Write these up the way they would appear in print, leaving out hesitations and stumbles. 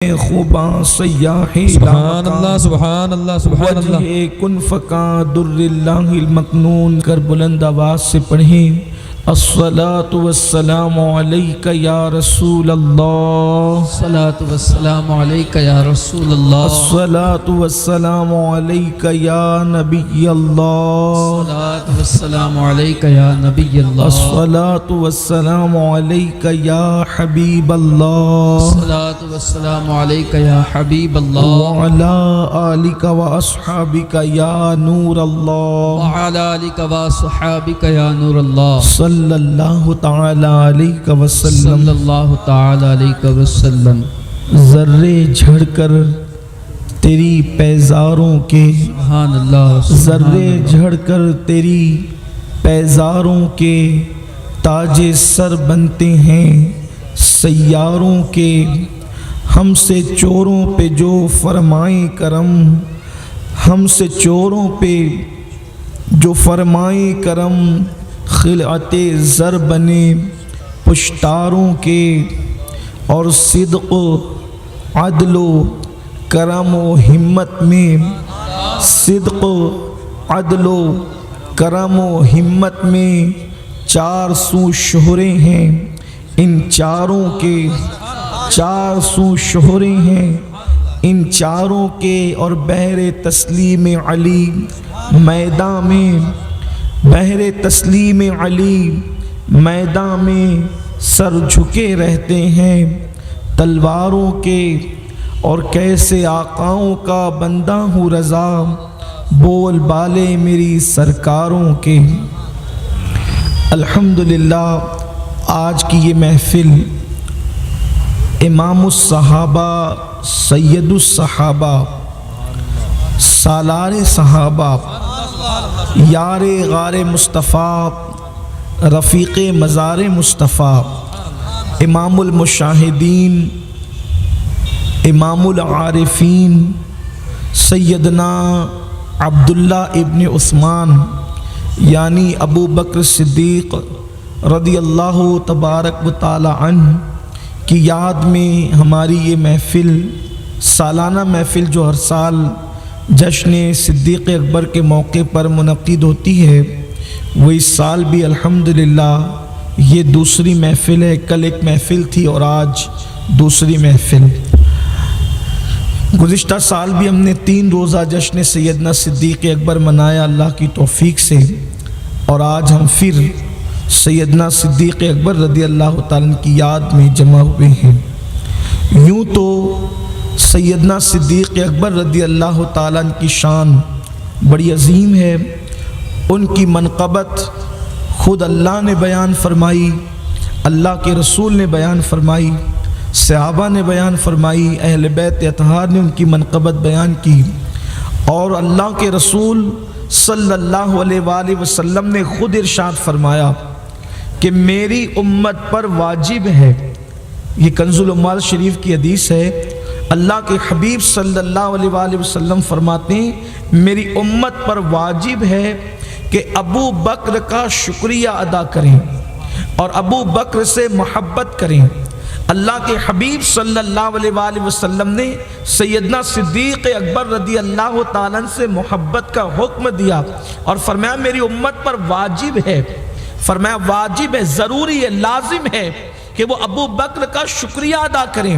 خوباں سیاحی سبحان اللہ سبحان اللہ سبحان اللہ وجہ کن فکا در اللہ المکنون کر بلند آواز سے پڑھیں الصلاۃ والسلام علیک یا رسول اللہ، الصلاۃ والسلام علیک یا رسول اللہ، الصلاۃ والسلام علیک یا نبی اللہ، الصلاۃ والسلام علیک یا نبی اللہ، الصلاۃ والسلام علیک یا حبیب اللہ، الصلاۃ والسلام علیک یا حبیب اللہ، وعلی آلک واصحابک یا نور اللہ، وعلی آلک وصحابک یا نور اللہ، صلی اللہ تعالی علیہ وسلم۔ صلی اللہ تعالی علیہ وسلم۔ ذرے جھڑ کر تیری پیزاروں کے، سبحان اللہ، ذرے جھڑ کر تیری پیزاروں کے تاج سر بنتے ہیں سیاروں کے، ہم سے چوروں پہ جو فرمائے کرم، ہم سے چوروں پہ جو فرمائے کرم، خلعت زر بنے پشتاروں کے، اور صدق و عدل و کرم و ہمت میں، صدق و عدل و کرم و ہمت میں چار سو شہرے ہیں ان چاروں کے، چار سو شہرے ہیں ان چاروں کے، اور بحر تسلیم علی میدان میں، بحر تسلیم علی میدان میں سر جھکے رہتے ہیں تلواروں کے، اور کیسے آقاؤں کا بندہ ہوں رضا بول بالے میری سرکاروں کے۔ الحمدللہ آج کی یہ محفل امام الصحابہ سید الصحابہ سالار صحابہ یار غار مصطفیٰ رفیق مزار مصطفیٰ امام المشاہدین امام العارفین سیدنا عبداللہ ابن عثمان یعنی ابو بکر صدیق رضی اللہ تبارک و تعالی عنہ کی یاد میں ہماری یہ محفل، سالانہ محفل جو ہر سال جشن صدیق اکبر کے موقع پر منعقد ہوتی ہے، وہ اس سال بھی الحمدللہ یہ دوسری محفل ہے۔ کل ایک محفل تھی اور آج دوسری محفل۔ گزشتہ سال بھی ہم نے 3 روزہ جشن سیدنا صدیق اکبر منایا اللہ کی توفیق سے، اور آج ہم پھر سیدنا صدیق اکبر رضی اللہ تعالیٰ کی یاد میں جمع ہوئے ہیں۔ یوں تو سیدنا صدیق اکبر رضی اللہ تعالیٰ کی شان بڑی عظیم ہے، ان کی منقبت خود اللہ نے بیان فرمائی، اللہ کے رسول نے بیان فرمائی، صحابہ نے بیان فرمائی، اہل بیت اطہار نے ان کی منقبت بیان کی، اور اللہ کے رسول صلی اللہ علیہ وآلہ وسلم نے خود ارشاد فرمایا کہ میری امت پر واجب ہے، یہ کنز العمال شریف کی حدیث ہے، اللہ کے حبیب صلی اللہ علیہ وآلہ وسلم فرماتے ہیں میری امت پر واجب ہے کہ ابو بکر کا شکریہ ادا کریں اور ابو بکر سے محبت کریں۔ اللہ کے حبیب صلی اللہ علیہ وآلہ وسلم نے سیدنا صدیق اکبر رضی اللہ تعالیٰ سے محبت کا حکم دیا اور فرمایا میری امت پر واجب ہے، فرمایا واجب ہے، ضروری ہے، لازم ہے کہ وہ ابو بکر کا شکریہ ادا کریں۔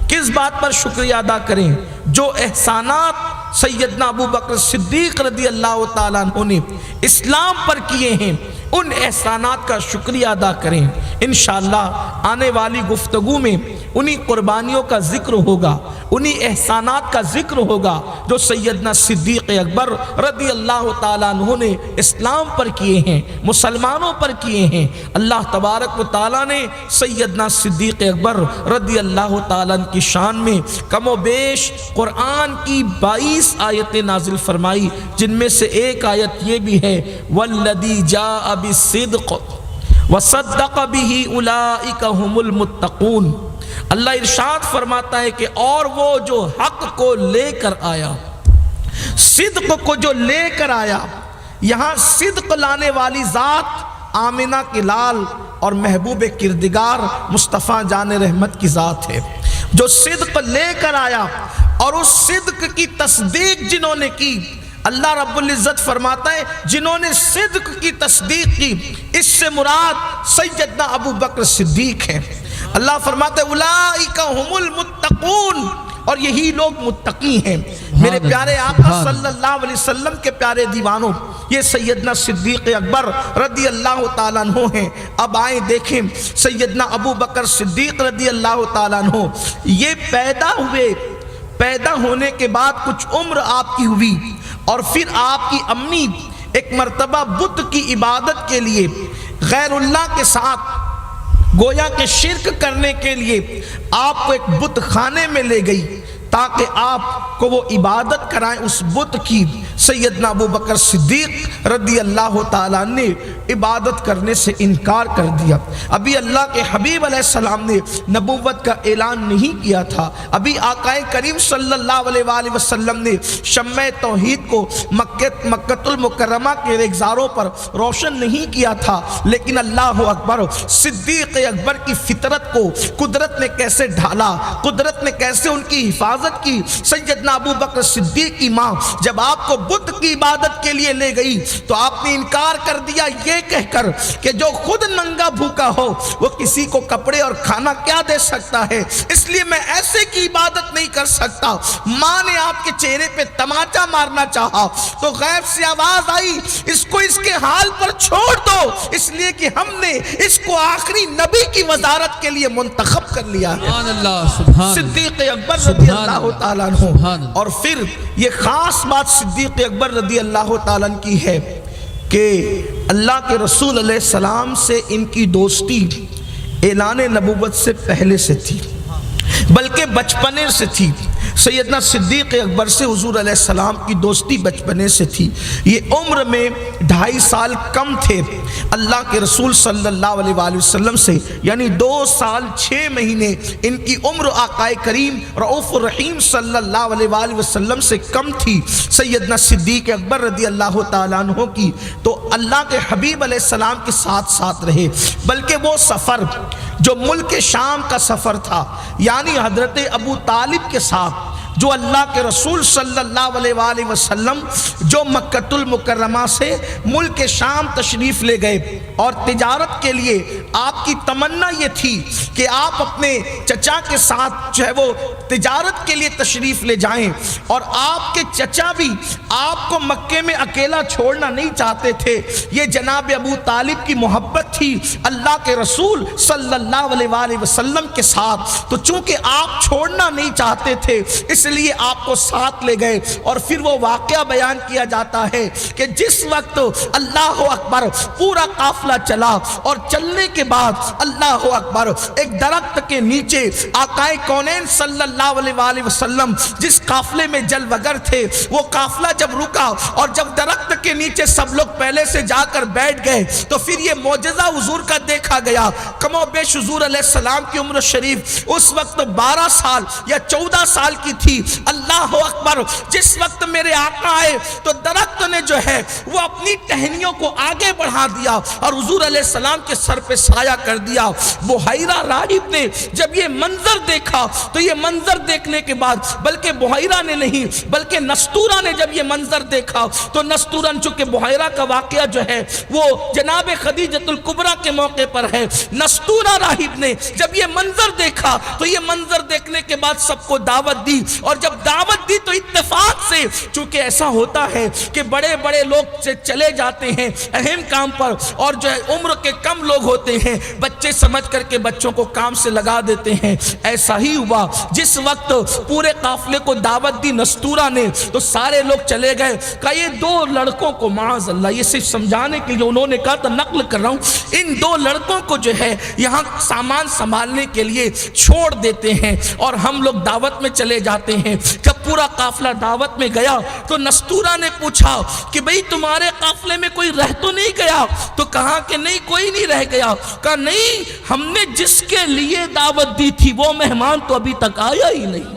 کس بات پر شکریہ ادا کریں؟ جو احسانات سیدنا ابو بکر صدیق رضی اللہ تعالیٰ عنہ نے اسلام پر کیے ہیں، ان احسانات کا شکریہ ادا کریں۔ انشاءاللہ آنے والی گفتگو میں انہی قربانیوں کا ذکر ہوگا، انہی احسانات کا ذکر ہوگا جو سیدنا صدیق اکبر رضی اللہ تعالیٰ عنہ نے اسلام پر کیے ہیں، مسلمانوں پر کیے ہیں۔ اللہ تبارک و تعالیٰ نے سیدنا صدیق اکبر رضی اللہ تعالیٰ کی شان میں کم و بیش قرآن کی 22 آیتیں نازل فرمائی، جن میں سے ایک آیت یہ بھی ہے والذی جاء بالصدق وصدق به اولئک هم المتقون۔ اللہ ارشاد فرماتا ہے کہ اور وہ جو حق کو لے کر آیا، صدق کو جو لے کر آیا، یہاں صدق لانے والی ذات آمنہ کے لال اور محبوب کردگار مصطفیٰ جان رحمت کی ذات ہے۔ جو صدق لے کر آیا اور اس صدق کی تصدیق جنہوں نے کی، اللہ رب العزت فرماتا ہے جنہوں نے صدق کی تصدیق کی، اس سے مراد سیدنا ابو بکر صدیق ہیں۔ اللہ فرماتا ہے اولئک هم المتقون، اور یہی لوگ متقی ہیں۔ میرے پیارے آقا صلی اللہ علیہ وسلم کے پیارے دیوانوں، یہ سیدنا صدیق اکبر رضی اللہ تعالیٰ عنہ ہیں۔ اب آئیں دیکھیں سیدنا ابو بکر صدیق رضی اللہ تعالیٰ عنہ، یہ پیدا ہوئے، پیدا ہونے کے بعد کچھ عمر آپ کی ہوئی، اور پھر آپ کی امی ایک مرتبہ بت کی عبادت کے لیے غیر اللہ کے ساتھ گویا کہ شرک کرنے کے لیے آپ کو ایک بت خانے میں لے گئی تاکہ آپ کو وہ عبادت کرائیں اس بت کی۔ سیدنا ابو بکر صدیق رضی اللہ تعالیٰ نے عبادت کرنے سے انکار کر دیا۔ ابھی اللہ کے حبیب علیہ السلام نے نبوت کا اعلان نہیں کیا تھا، ابھی آقا کریم صلی اللہ علیہ وآلہ وسلم نے شمع توحید کو مکہ المکرمہ کے رخساروں پر روشن نہیں کیا تھا، لیکن اللہ اکبر، صدیق اکبر کی فطرت کو قدرت نے کیسے ڈھالا، قدرت نے کیسے ان کی حفاظت کی۔ سیدنا ابو بکر صدیق کی ماں جب آپ کو بت کی عبادت کے لیے لے گئی تو آپ نے انکار کر دیا یہ کہہ کر کہ جو خود ننگا بھوکا ہو وہ کسی کو کپڑے اور کھانا کیا دے سکتا ہے، اس لیے میں ایسے کی عبادت نہیں کر سکتا۔ ماں نے آپ کے چہرے پہ تماچا مارنا چاہا تو غیب سے آواز آئی اس کو اس کے حال پر چھوڑ دو، اس لیے کہ ہم نے اس کو آخری نبی کی وزارت کے لیے منتخب کر لیا ہے۔ سبحان اللہ، سبحان صدیق اکبر رضی اللہ تعالیٰ عنہ۔ اور پھر یہ خاص بات صدیق اکبر رضی اللہ تعالیٰ عنہ کی ہے کہ اللہ کے رسول علیہ السلام سے ان کی دوستی اعلان نبوت سے پہلے سے تھی، بلکہ بچپنے سے تھی۔ سیدنا صدیق اکبر سے حضور علیہ السلام کی دوستی بچپنے سے تھی۔ یہ عمر میں 2.5 سال کم تھے اللہ کے رسول صلی اللہ علیہ وآلہ وسلم سے، یعنی 2 سال 6 مہینے ان کی عمر آقا کریم رؤوف الرحیم صلی اللہ علیہ وآلہ وسلم سے کم تھی سیدنا صدیق اکبر رضی اللہ تعالیٰ عنہ کی۔ تو اللہ کے حبیب علیہ السلام کے ساتھ ساتھ رہے، بلکہ وہ سفر جو ملک شام کا سفر تھا، یعنی حضرت ابو طالب کے ساتھ، جو اللہ کے رسول صلی اللہ علیہ وآلہ وسلم جو مکہ المکرمہ سے ملک شام تشریف لے گئے، اور تجارت کے لیے آپ کی تمنا یہ تھی کہ آپ اپنے چچا کے ساتھ جو ہے وہ تجارت کے لیے تشریف لے جائیں، اور آپ کے چچا بھی آپ کو مکے میں اکیلا چھوڑنا نہیں چاہتے تھے۔ یہ جناب ابو طالب کی محبت تھی اللہ کے رسول صلی اللہ علیہ وآلہ وسلم کے ساتھ، تو چونکہ آپ چھوڑنا نہیں چاہتے تھے اس لیے آپ کو ساتھ لے گئے۔ اور پھر وہ واقعہ بیان کیا جاتا ہے کہ جس وقت اللہ اکبر پورا قافلہ چلا، اور چلنے کے بعد اللہ اکبر ایک درخت کے نیچے آقا کونین صلی اللہ علیہ وآلہ وسلم جس قافلے میں جلوگر تھے، وہ قافلہ جب رکا اور جب درخت کے نیچے سب لوگ پہلے سے جا کر بیٹھ گئے تو پھر یہ معجزہ حضور کا دیکھا گیا۔ کم و بیش حضور علیہ السلام کی عمر شریف اس وقت 12 سال یا 14 سال کی تھی۔ اللہ اکبر، جس وقت میرے آقا آئے تو درخت نے جو ہے وہ اپنی ٹہنیوں کو آگے بڑھا دیا اور حضور علیہ السلام کے سر پہ سایہ کر دیا۔ بحیرہ راہب نے جب یہ منظر دیکھا تو یہ منظر دیکھنے کے بعد، بلکہ بحیرہ نے نہیں بلکہ نستورہ نے جب یہ منظر دیکھا تو نستورہ، چونکہ بحیرہ کا واقعہ جو ہے وہ جناب خدیجۃ الکبریٰ کے موقع پر ہے، نستورہ راہب نے جب یہ منظر دیکھا تو یہ منظر دیکھنے کے بعد سب کو دعوت دی، اور جب دعوت دی تو اتفاق سے، چونکہ ایسا ہوتا ہے کہ بڑے بڑے لوگ چلے جاتے ہیں اہم کام پر، اور جو ہے عمر کے کم لوگ ہوتے ہیں بچے سمجھ کر کے بچوں کو کام سے لگا دیتے ہیں۔ ایسا ہی ہوا، جس وقت پورے قافلے کو دعوت دی نستورہ نے تو سارے لوگ چلے گئے۔ کہا یہ 2 لڑکوں کو، معاذ اللہ، یہ صرف سمجھانے کے لیے انہوں نے کہا تو نقل کر رہا ہوں، ان 2 لڑکوں کو جو ہے یہاں سامان سنبھالنے کے لیے چھوڑ دیتے ہیں اور ہم لوگ دعوت میں چلے جاتے ہیں۔ جب پورا قافلہ دعوت میں گیا تو نستورہ نے پوچھا کہ بھئی تمہارے قافلے میں کوئی رہ تو نہیں گیا؟ تو کہا کہ نہیں، کوئی نہیں رہ گیا۔ کہا نہیں، ہم نے جس کے لیے دعوت دی تھی وہ مہمان تو ابھی تک آیا ہی نہیں،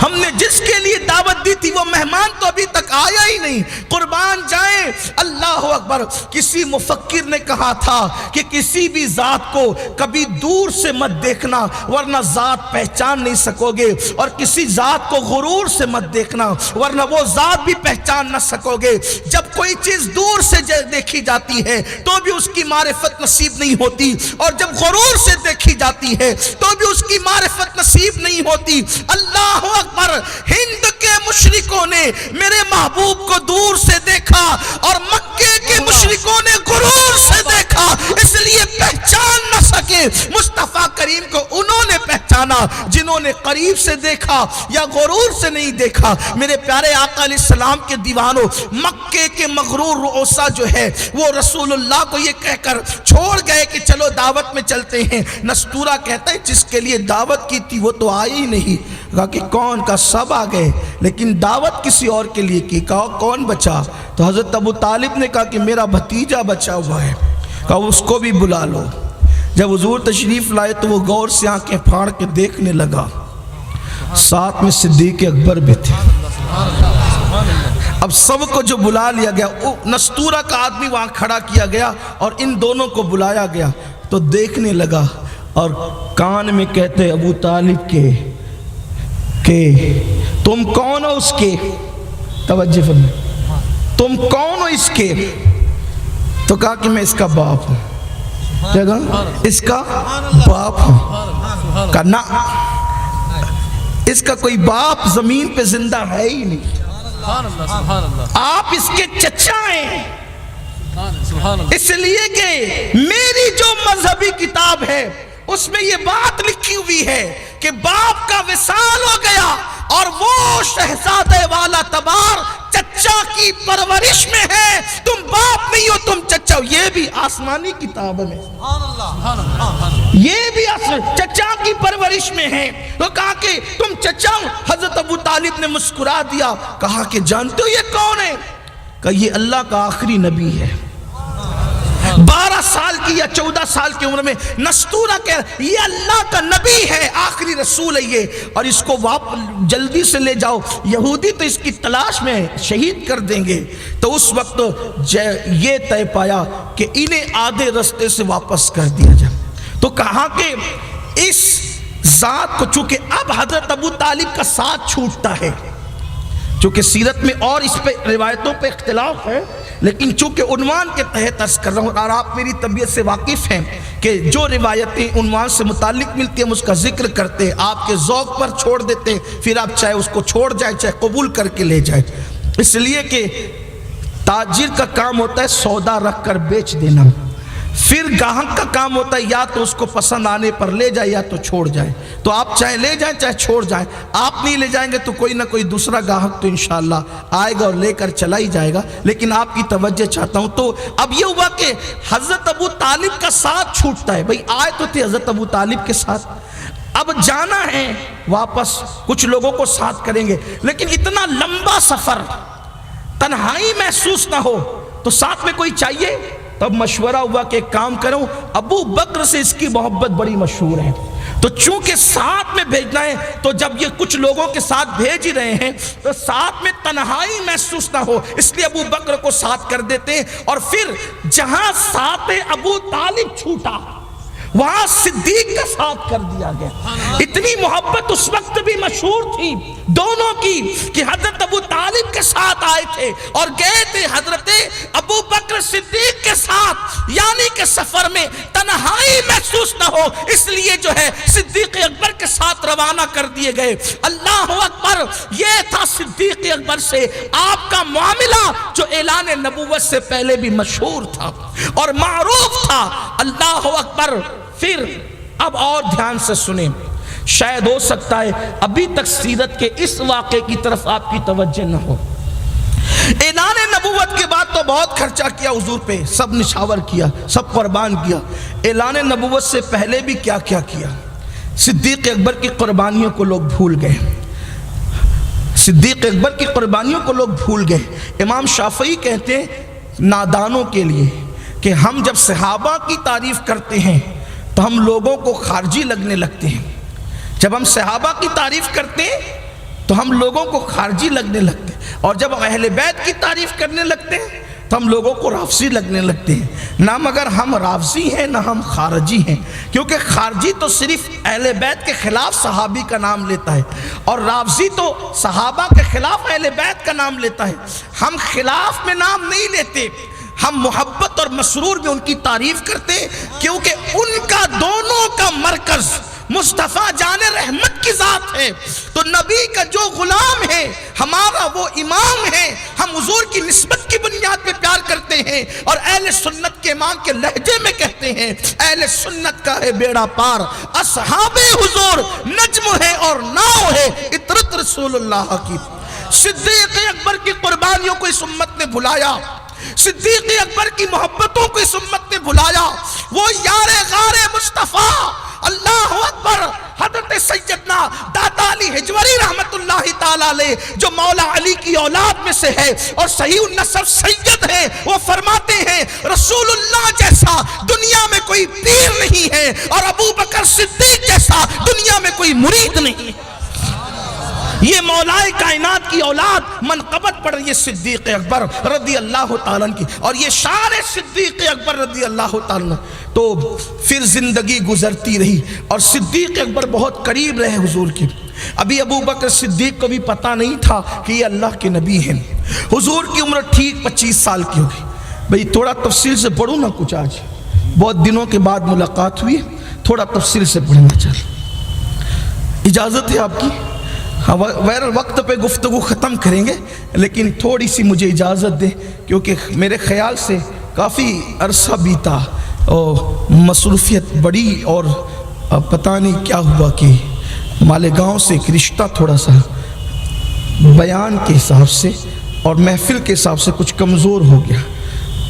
ہم نے جس کے لیے دعوت دی تھی وہ مہمان تو ابھی تک آیا ہی نہیں، قربان جائیں۔ اللہ اکبر۔ کسی مفکر نے کہا تھا کہ کسی بھی ذات کو کبھی دور سے مت دیکھنا ورنہ ذات پہچان نہیں سکو گے، اور کسی ذات کو غرور سے مت دیکھنا ورنہ وہ ذات بھی پہچان نہ سکو گے۔ جب کوئی چیز دور سے دیکھی جاتی ہے تو بھی اس کی معرفت نصیب نہیں ہوتی، اور جب غرور سے دیکھی جاتی ہے تو بھی اس کی معرفت نصیب نہیں ہوتی۔ اللہ اکبر۔ ہند کے مشرکوں نے میرے محبوب کو دور سے دیکھا اور مکے کے مشرکوں نے غرور سے دیکھا، اس لیے پہچان نہ سکے۔ مصطفیٰ کریم کو انہوں نے پہچانا جنہوں نے قریب سے دیکھا یا غرور سے نہیں دیکھا۔ میرے پیارے آقا علیہ السلام کے دیوانوں، مکے کے مغرور رؤسا جو ہے وہ رسول اللہ کو یہ کہہ کر چھوڑ گئے کہ چلو دعوت میں چلتے ہیں۔ نستورہ کہتا ہے جس کے لیے دعوت کی تھی وہ تو آئی ہی نہیں۔ کہا کہ کون؟ کا سب آ گئے لیکن دعوت کسی اور کے لیے کی۔ کہا کون بچا؟ تو حضرت ابو طالب نے کہا کہ میرا بھتیجا بچا ہوا ہے۔ کہا اس کو بھی بلا لو۔ جب حضور تشریف لائے تو وہ غور سے آنکھیں پھاڑ کے دیکھنے لگا، ساتھ میں صدیق اکبر بھی تھے۔ اب سب کو جو بلا لیا گیا، نستورہ کا آدمی وہاں کھڑا کیا گیا اور ان دونوں کو بلایا گیا تو دیکھنے لگا اور کان میں کہتے ابو طالب کے کہ تم کون ہو اس کے؟ توجہ فرمائیں، تم کون ہو اس کے؟ تو کہا کہ میں اس کا باپ ہوں۔ جگہ اس کا باپ ہوں۔ کہا نہ، اس کا کوئی باپ زمین پہ زندہ ہے ہی نہیں، آپ اس کے چچا ہیں۔ اس لیے کہ میری جو مذہبی کتاب ہے اس میں یہ بات لکھی ہوئی ہے کہ باپ کا وصال ہو گیا اور وہ شہزادے والا تبار چچا کی پرورش میں ہے، تم باپ نہیں ہو تم چچا ہو۔ یہ بھی آسمانی کتاب میں، یہ بھی چچا کی پرورش میں ہے۔ تو کہا کہ تم چچا ہو۔ حضرت ابو طالب نے مسکرا دیا، کہا کہ جانتے ہو یہ کون ہے؟ کہا یہ اللہ کا آخری نبی ہے۔ 12 سال کی یا 14 سال کی عمر میں نستورہ کہ یہ اللہ کا نبی ہے، آخری رسول ہے یہ، اور اس کو جلدی سے لے جاؤ، یہودی تو اس کی تلاش میں شہید کر دیں گے۔ تو اس وقت یہ طے پایا کہ انہیں آدھے رستے سے واپس کر دیا جائے۔ تو کہا کہ اس ذات کو، چونکہ اب حضرت ابو طالب کا ساتھ چھوٹتا ہے، چونکہ سیرت میں اور اس پہ روایتوں پہ اختلاف ہے، لیکن چونکہ عنوان کے تحت عرض کر رہا ہوں اور آپ میری طبیعت سے واقف ہیں کہ جو روایتیں عنوان سے متعلق ملتی ہیں اس کا ذکر کرتے، آپ کے ذوق پر چھوڑ دیتے، پھر آپ چاہے اس کو چھوڑ جائیں چاہے قبول کر کے لے جائیں۔ اس لیے کہ تاجر کا کام ہوتا ہے سودا رکھ کر بیچ دینا، پھر گاہک کا کام ہوتا ہے یا تو اس کو پسند آنے پر لے جائے یا تو چھوڑ جائے۔ تو آپ چاہے لے جائیں چاہے چھوڑ جائیں، آپ نہیں لے جائیں گے تو کوئی نہ کوئی دوسرا گاہک تو انشاءاللہ آئے گا اور لے کر چلا ہی جائے گا، لیکن آپ کی توجہ چاہتا ہوں۔ تو اب یہ ہوا کہ حضرت ابو طالب کا ساتھ چھوٹتا ہے، بھئی آئے تو تھے حضرت ابو طالب کے ساتھ، اب جانا ہے واپس، کچھ لوگوں کو ساتھ کریں گے، لیکن اتنا لمبا سفر تنہائی محسوس نہ ہو تو ساتھ میں کوئی چاہیے۔ تب مشورہ ہوا کہ ایک کام کروں، ابو بکر سے اس کی محبت بڑی مشہور ہے، تو چونکہ ساتھ میں بھیجنا ہے تو جب یہ کچھ لوگوں کے ساتھ بھیج ہی رہے ہیں تو ساتھ میں تنہائی محسوس نہ ہو، اس لیے ابو بکر کو ساتھ کر دیتے ہیں۔ اور پھر جہاں ساتھ ابو طالب چھوٹا وہاں صدیق کا ساتھ کر دیا گیا۔ اتنی محبت اس وقت بھی مشہور تھی دونوں کی کہ حضرت ابو طالب کے ساتھ آئے تھے اور گئے تھے حضرت ابو بکر صدیق کے ساتھ، یعنی کہ سفر میں تنہائی محسوس نہ ہو اس لیے جو ہے صدیق اکبر کے ساتھ روانہ کر دیے گئے۔ اللہ اکبر۔ یہ تھا صدیق اکبر سے آپ کا معاملہ جو اعلان نبوت سے پہلے بھی مشہور تھا اور معروف تھا۔ اللہ اکبر۔ پھر اب اور دھیان سے سنیں، شاید ہو سکتا ہے ابھی تک سیرت کے اس واقعے کی طرف آپ کی توجہ نہ ہو۔ اعلان نبوت کے بعد تو بہت خرچہ کیا حضور پہ، سب نشاور کیا، سب قربان کیا۔ اعلان نبوت سے پہلے بھی کیا کیا کیا؟ صدیق اکبر کی قربانیوں کو لوگ بھول گئے، صدیق اکبر کی قربانیوں کو لوگ بھول گئے۔ امام شافعی کہتے ہیں نادانوں کے لیے کہ ہم جب صحابہ کی تعریف کرتے ہیں تو ہم لوگوں کو خارجی لگنے لگتے ہیں، جب ہم صحابہ کی تعریف کرتے ہیں تو ہم لوگوں کو خارجی لگنے لگتے ہیں، اور جب اہل بیت کی تعریف کرنے لگتے ہیں تو ہم لوگوں کو رافضی لگنے لگتے ہیں۔ نہ مگر ہم رافضی ہیں نہ ہم خارجی ہیں، کیونکہ خارجی تو صرف اہل بیت کے خلاف صحابی کا نام لیتا ہے، اور رافضی تو صحابہ کے خلاف اہل بیت کا نام لیتا ہے۔ ہم خلاف میں نام نہیں لیتے، ہم محبت اور مسرور میں ان کی تعریف کرتے ہیں، کیونکہ ان کا دونوں کا مرکز مصطفیٰ جان رحمت کی ذات ہے۔ تو نبی کا جو غلام ہے ہمارا وہ امام ہے، ہم حضور کی نسبت کی بنیاد پہ پیار کرتے ہیں، اور اہل سنت کے امام کے لہجے میں کہتے ہیں اہل سنت کا ہے بیڑا پار، اصحاب حضور نجم ہے اور ناؤ ہے اطرت رسول اللہ کی۔ صدیق اکبر کی قربانیوں کو اس امت نے بھلایا، صدیق اکبر کی محبتوں کو اس امت نے بھلایا۔ وہ یار غار مصطفیٰ، اللہ اکبر، حضرت سیدنا دادا علی حجوری رحمت اللہ تعالیٰ علیہ جو مولا علی کی اولاد میں سے ہے اور صحیح النسب سید ہے، وہ فرماتے ہیں رسول اللہ جیسا دنیا میں کوئی پیر نہیں ہے، اور ابو بکر صدیق جیسا دنیا میں کوئی مرید نہیں ہے۔ یہ مولا کائنات کی اولاد منقبت پڑھ رہی ہے صدیق اکبر رضی اللہ تعالیٰ کی، اور یہ شان ہے صدیق اکبر رضی اللہ تعالیٰ۔ تو پھر زندگی گزرتی رہی اور صدیق اکبر بہت قریب رہے حضور کی۔ ابھی ابو بکر صدیق کو بھی پتہ نہیں تھا کہ یہ اللہ کے نبی ہیں۔ حضور کی عمر ٹھیک 25 سال کی ہوگی۔ بھئی تھوڑا تفصیل سے پڑھوں نا، کچھ آج بہت دنوں کے بعد ملاقات ہوئی، تھوڑا تفصیل سے پڑھنا چاہتا، اجازت ہے آپ کی؟ غیر وقت پہ گفتگو ختم کریں گے، لیکن تھوڑی سی مجھے اجازت دے، کیونکہ میرے خیال سے کافی عرصہ بیتا اور مصروفیت بڑی، اور پتہ نہیں کیا ہوا کہ مالیگاؤں سے ایک رشتہ تھوڑا سا بیان کے حساب سے اور محفل کے حساب سے کچھ کمزور ہو گیا۔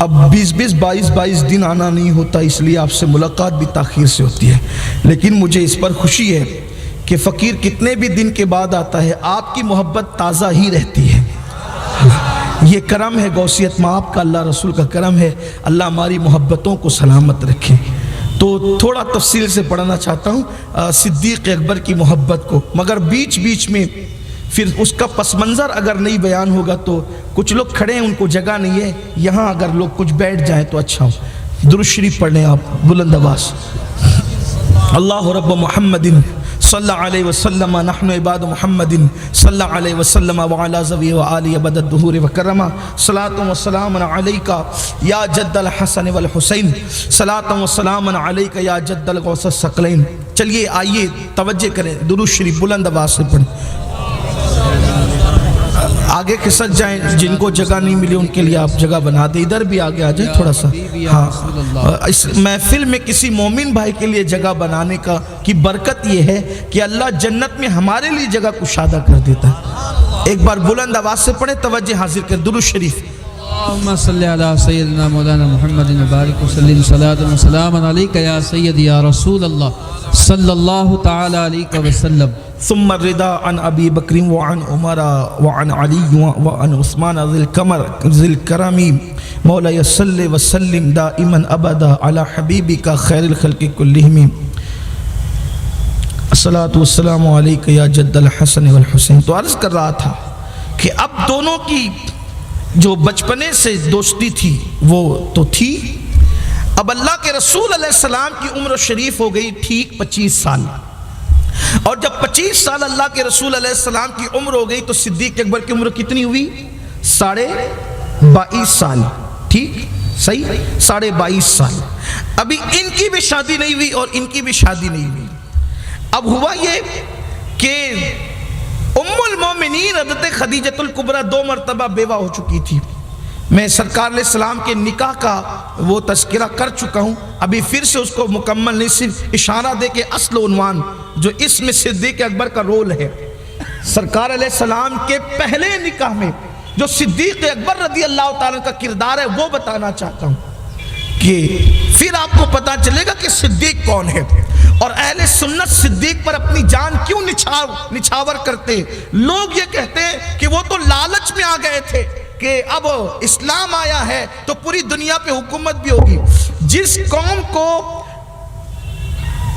اب 22 دن آنا نہیں ہوتا، اس لیے آپ سے ملاقات بھی تاخیر سے ہوتی ہے، لیکن مجھے اس پر خوشی ہے کہ فقیر کتنے بھی دن کے بعد آتا ہے آپ کی محبت تازہ ہی رہتی ہے۔ یہ کرم ہے غوثیت مآب کا، اللہ رسول کا کرم ہے، اللہ ہماری محبتوں کو سلامت رکھے۔ تو تھوڑا تفصیل سے پڑھنا چاہتا ہوں صدیق اکبر کی محبت کو، مگر بیچ بیچ میں پھر اس کا پس منظر اگر نہیں بیان ہوگا تو کچھ لوگ کھڑے ہیں ان کو جگہ نہیں ہے، یہاں اگر لوگ کچھ بیٹھ جائیں تو اچھا ہو۔ درود شریف پڑھ لیں آپ بلند آواز۔ اللہ رب محمد صلی اللہ علیہ وسلم نحن عباد محمد صلی اللہ علیہ وسلم وعلی ذوی وآلہ ابد الدہور وکرما صلاۃ و سلام علیک یا جد الحسن والحسین صلاۃ و سلام علیک یا جد الغوث الثقلین۔ چلیے آئیے توجہ کریں، درود شریف بلند آواز سے پڑھیں۔ آگے کھسک جائیں، جن کو جگہ نہیں ملی ان کے لیے آپ جگہ بنا دیں، ادھر بھی آگے آ جائیں تھوڑا سا۔ ہاں، اس محفل میں کسی مومن بھائی کے لیے جگہ بنانے کی برکت یہ ہے کہ اللہ جنت میں ہمارے لیے جگہ کشادہ کر دیتا ہے۔ ایک بار بلند آواز سے پڑھیں، توجہ حاضر کریں، درود شریف۔ اللہم صلی علی سیدنا مولانا محمد وبارک وسلم صلاۃ و سلام علیک یا سیدی یا رسول اللہ صلی اللہ تعالی علیہ وسلم۔ ثم الرضا عن ابی بکر وعن عمر وعن علی وعن عثمان ذی الکرم مولا صلی وسلم دائما ابدا علی حبیبک خیر الخلق کلہم الصلاۃ والسلام علیک یا جد الحسن والحسین۔ تو عرض کر رہا تھا کہ اب دونوں کی جو بچپنے سے دوستی تھی وہ تو تھی، اب اللہ کے رسول علیہ السلام کی عمر شریف ہو گئی ٹھیک 25 سال، اور جب 25 سال اللہ کے رسول علیہ السلام کی عمر ہو گئی تو صدیق اکبر کی عمر کتنی ہوئی؟ 22.5 سال، ٹھیک صحیح 22.5 سال۔ ابھی ان کی بھی شادی نہیں ہوئی اور ان کی بھی شادی نہیں ہوئی۔ اب ہوا یہ کہ ام المومنین حضرت خدیجۃ الکبریٰ 2 مرتبہ بیوہ ہو چکی تھی۔ میں سرکار علیہ السلام کے نکاح کا وہ تذکرہ کر چکا ہوں، ابھی پھر سے اس کو مکمل نہیں، صرف اشارہ دے کے اصل عنوان جو اس میں صدیق اکبر کا رول ہے، سرکار علیہ السلام کے پہلے نکاح میں جو صدیق اکبر رضی اللہ تعالیٰ کا کردار ہے وہ بتانا چاہتا ہوں، کہ پھر آپ کو پتا چلے گا کہ صدیق کون ہے، اور اہل سنت صدیق پر اپنی جان کیوں نچھاور کرتے۔ لوگ یہ کہتے ہیں کہ وہ تو لالچ میں آ گئے تھے کہ اب اسلام آیا ہے تو پوری دنیا پہ حکومت بھی ہوگی۔ جس قوم کو